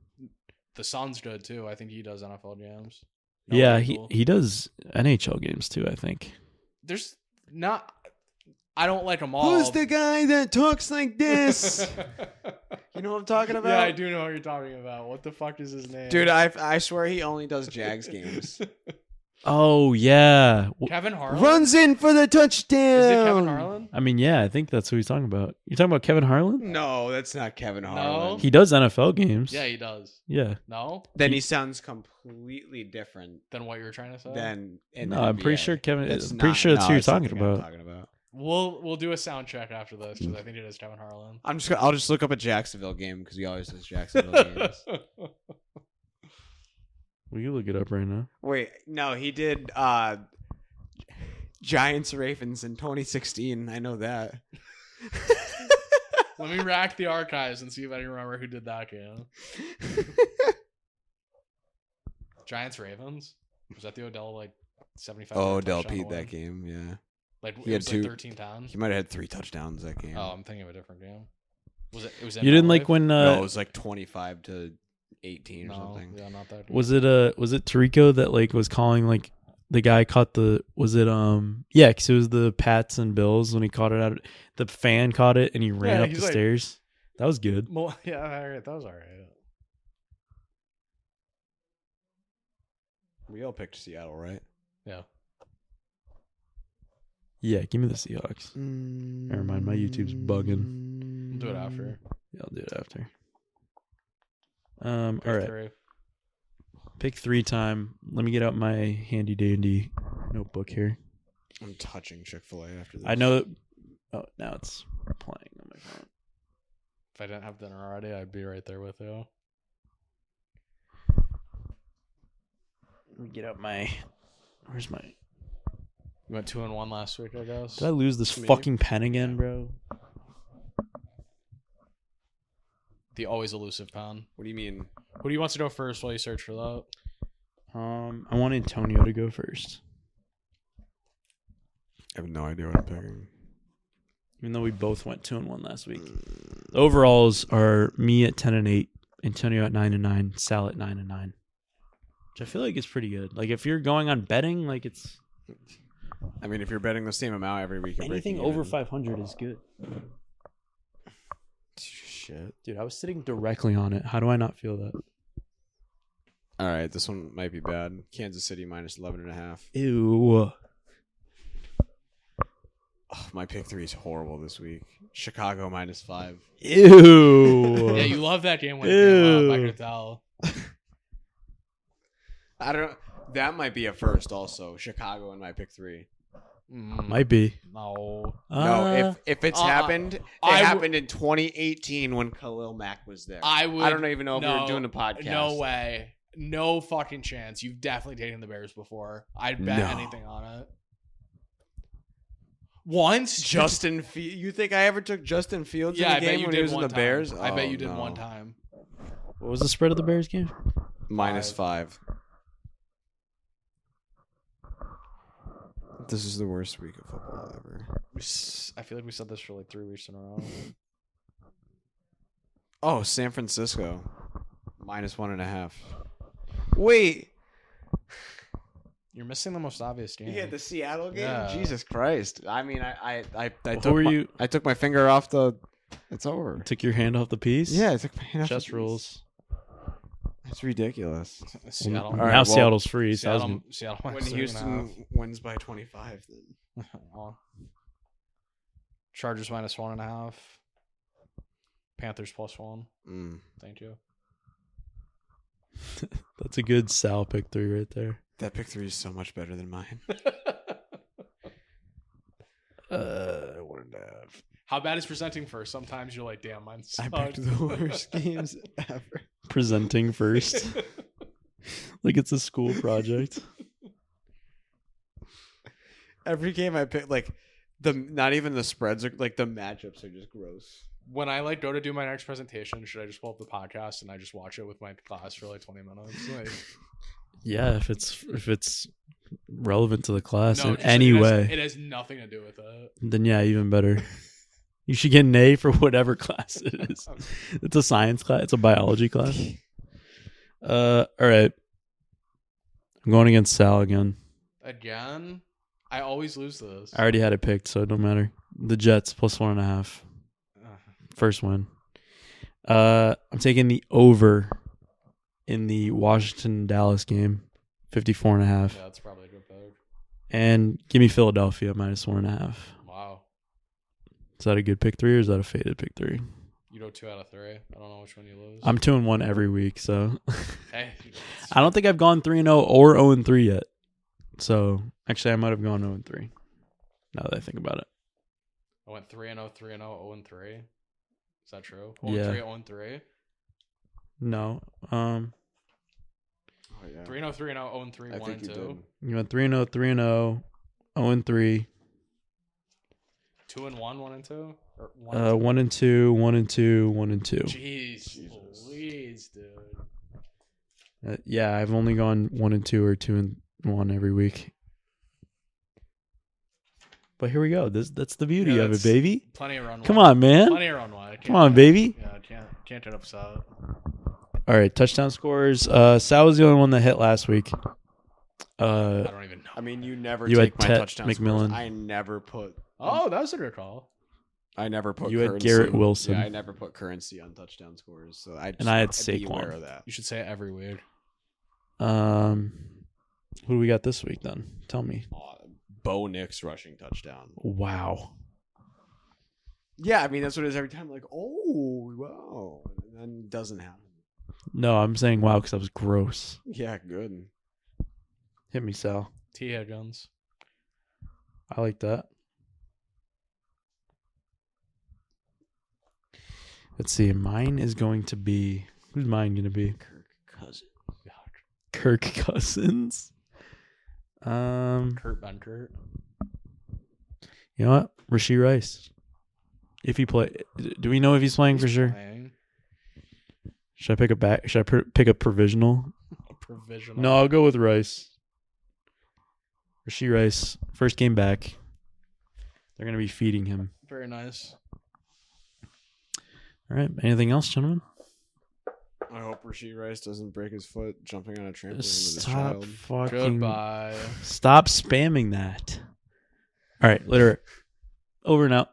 The Sun's good too. I think he does NFL games. Yeah, Eagle. he does NHL games too, I think. There's not. I don't like them all. Who's the guy that talks like this? You know what I'm talking about? Yeah, I do know what you're talking about. What the fuck is his name? Dude, I swear he only does Jags games. Oh yeah. Kevin Harlan? Runs in for the touchdown. Is it Kevin Harlan? I mean, yeah, I think that's who he's talking about. You're talking about Kevin Harlan? No, that's not Kevin Harlan. He does NFL games. Yeah, he does. Yeah. No? Then he sounds completely different Then what you were trying to say? than in No, the I'm pretty NBA. sure Kevin. That's I'm pretty not- sure that's no, who you're it's not talking the guy I'm about. talking about. We'll do a sound check after this because I think it is Kevin Harlan. I'll just look up a Jacksonville game because he always does Jacksonville games. We can look it up right now. Wait, no, he did Giants Ravens in 2016. I know that. Let me rack the archives and see if I can remember who did that game. Giants Ravens? Was that the Odell like 75? Oh, Odell touchdown Pete win? that game, yeah. Like He it had was like two- 13-10. He might have had 3 touchdowns that game. Oh, I'm thinking of a different game. Was it? It was. You didn't like when? No, it was like 25 to 18 or No, something. yeah, not that. Game. Was it Tarico that like was calling like the guy caught the? Was it yeah? Because it was the Pats and Bills when he caught it out. The fan caught it and he ran Yeah, up he's the like- stairs. That was good. Well, yeah, all right, that was all right. We all picked Seattle, right? Yeah. Yeah, give me the Seahawks. Never mind, my YouTube's bugging. We'll do it after. Yeah, I'll do it after. All right. Three. Pick 3 time. Let me get out my handy dandy notebook here. I'm touching Chick-fil-A after this. I know. Oh, now it's playing on my phone. If I didn't have dinner already, I'd be right there with you. Let me get out my. Where's my? You went 2-1 last week, I guess. Did I lose this Me? fucking pen again, bro? The always elusive pen. What do you mean? Who do you want to go first while you search for that? I want Antonio to go first, I have no idea what I'm picking. even though we both went 2-1 last week. The overalls are me at 10-8, Antonio at 9-9, Sal at 9-9, which I feel like is pretty good. Like if you're going on betting, like it's I mean, if you're betting the same amount every week, you're anything breaking over even. 500 is good. Shit. Dude, I was sitting directly on it. How do I not feel that? All right, this one might be bad. Kansas City minus 11.5. Ew. Oh, my pick 3 is horrible this week. Chicago minus 5. Ew. Yeah, you love that game when it came up. I Ew. could tell. I don't. That might be a first. Also, Chicago in my pick 3. Might be. No. No, if it's happened, it I w- happened in 2018 when Khalil Mack was there. I would. I don't even know if we no, were doing a podcast. No way. No fucking chance. You've definitely taken the Bears before. I'd bet No. anything on it. Once? Justin Fields. You think I ever took Justin Fields Yeah, in I the bet game you when he did was in one the time. Bears? I bet Oh, you did no. one time. What was the spread of the Bears game? Minus 5. This is the worst week of football ever. I feel like we said this for like 3 weeks in a row. Oh, San Francisco minus 1.5. Wait, You're missing the most obvious game. you had the Seattle game. Yeah. Jesus Christ! I mean, I Who took were my, you? I took my finger off the. It's over. Took your hand off the piece? Yeah, I took my hand off the Chess piece. rules. It's ridiculous. Seattle. All Now right, well, Seattle's free. So I was Seattle. When minus 3.5. Houston wins by 25, then Oh. Chargers -1.5. Panthers +1. Thank you. That's a good Sal pick 3 right there. That pick 3 is so much better than mine. 1.5. How bad is presenting first? Sometimes you're like, damn, mine sucks. I picked the worst games ever. Presenting first. Like it's a school project. Every game I pick, like not even the spreads are like the matchups are just gross. When I like go to do my next presentation, should I just pull up the podcast and I just watch it with my class for like 20 minutes? Like, Yeah, if it's relevant to the class no, in just- any way, it has nothing to do with it. then yeah, even better. You should get an A for whatever class it is. It's a science class. It's a biology class. All right. I'm going against Sal again. Again, I always lose this. I already had it picked, so it don't matter. The Jets +1.5. First win. I'm taking the over in the Washington-Dallas game, 54.5. Yeah, that's probably a good pick. And give me Philadelphia -1.5. Wow. Is that a good pick 3 or is that a faded pick 3? You go 2 out of 3. I don't know which one you lose. I'm 2-1 every week, so Hey, I don't think I've gone 3-0 or 0-3 yet. So actually, I might have gone 0-3. Now that I think about it. I went 3-0, 3-0, 0-3. Is that true? Yeah. 0-3, 0-3. No. Oh, yeah. 3-0, 3-0, 0-3, I 1 think and you 2. did. You went 3-0, 3-0, 0-3, 2-1, 1 and 2. Or 1 and 1-2, 1-2, 1-2. Jeez, Jesus. please, dude. Yeah, I've only gone 1-2 or 2-1 every week. But here we go. That's the beauty Yeah, of it, that's baby. Plenty of run. Come on, man. Plenty of run wide. Come on, baby. Yeah, can't get upset. All right, touchdown scores. Sal was the only one that hit last week. I don't even know. I mean, you never You take had my Tet touchdown McMillan. scores. I never put Oh, that was a good call. You had currency. Garrett Wilson. Yeah, I never put currency on touchdown scores. So I And I had I'd be aware Saquon. of that. You should say it every week. Who do we got this week then? Tell me. Bo Nix rushing touchdown. Wow. Yeah, I mean that's what it is every time. Like, oh wow, and then it doesn't happen. No, I'm saying wow because that was gross. Yeah, good. Hit me, Sal. T. Higgins. I like that. Let's see. Mine is going to be. Who's mine going to be? Kirk Cousins. Kurt Benkert. You know what? Rashee Rice. If he play, do we know if he's playing for sure? Playing. Should I pick a back? Should I pick a provisional? A provisional. No, I'll go with Rice. Rashee Rice, first game back. They're going to be feeding him. Very nice. All right. Anything else, gentlemen? I hope Rashee Rice doesn't break his foot jumping on a trampoline with his Stop child. fucking. Goodbye. Stop spamming that. All right, later. Over and out.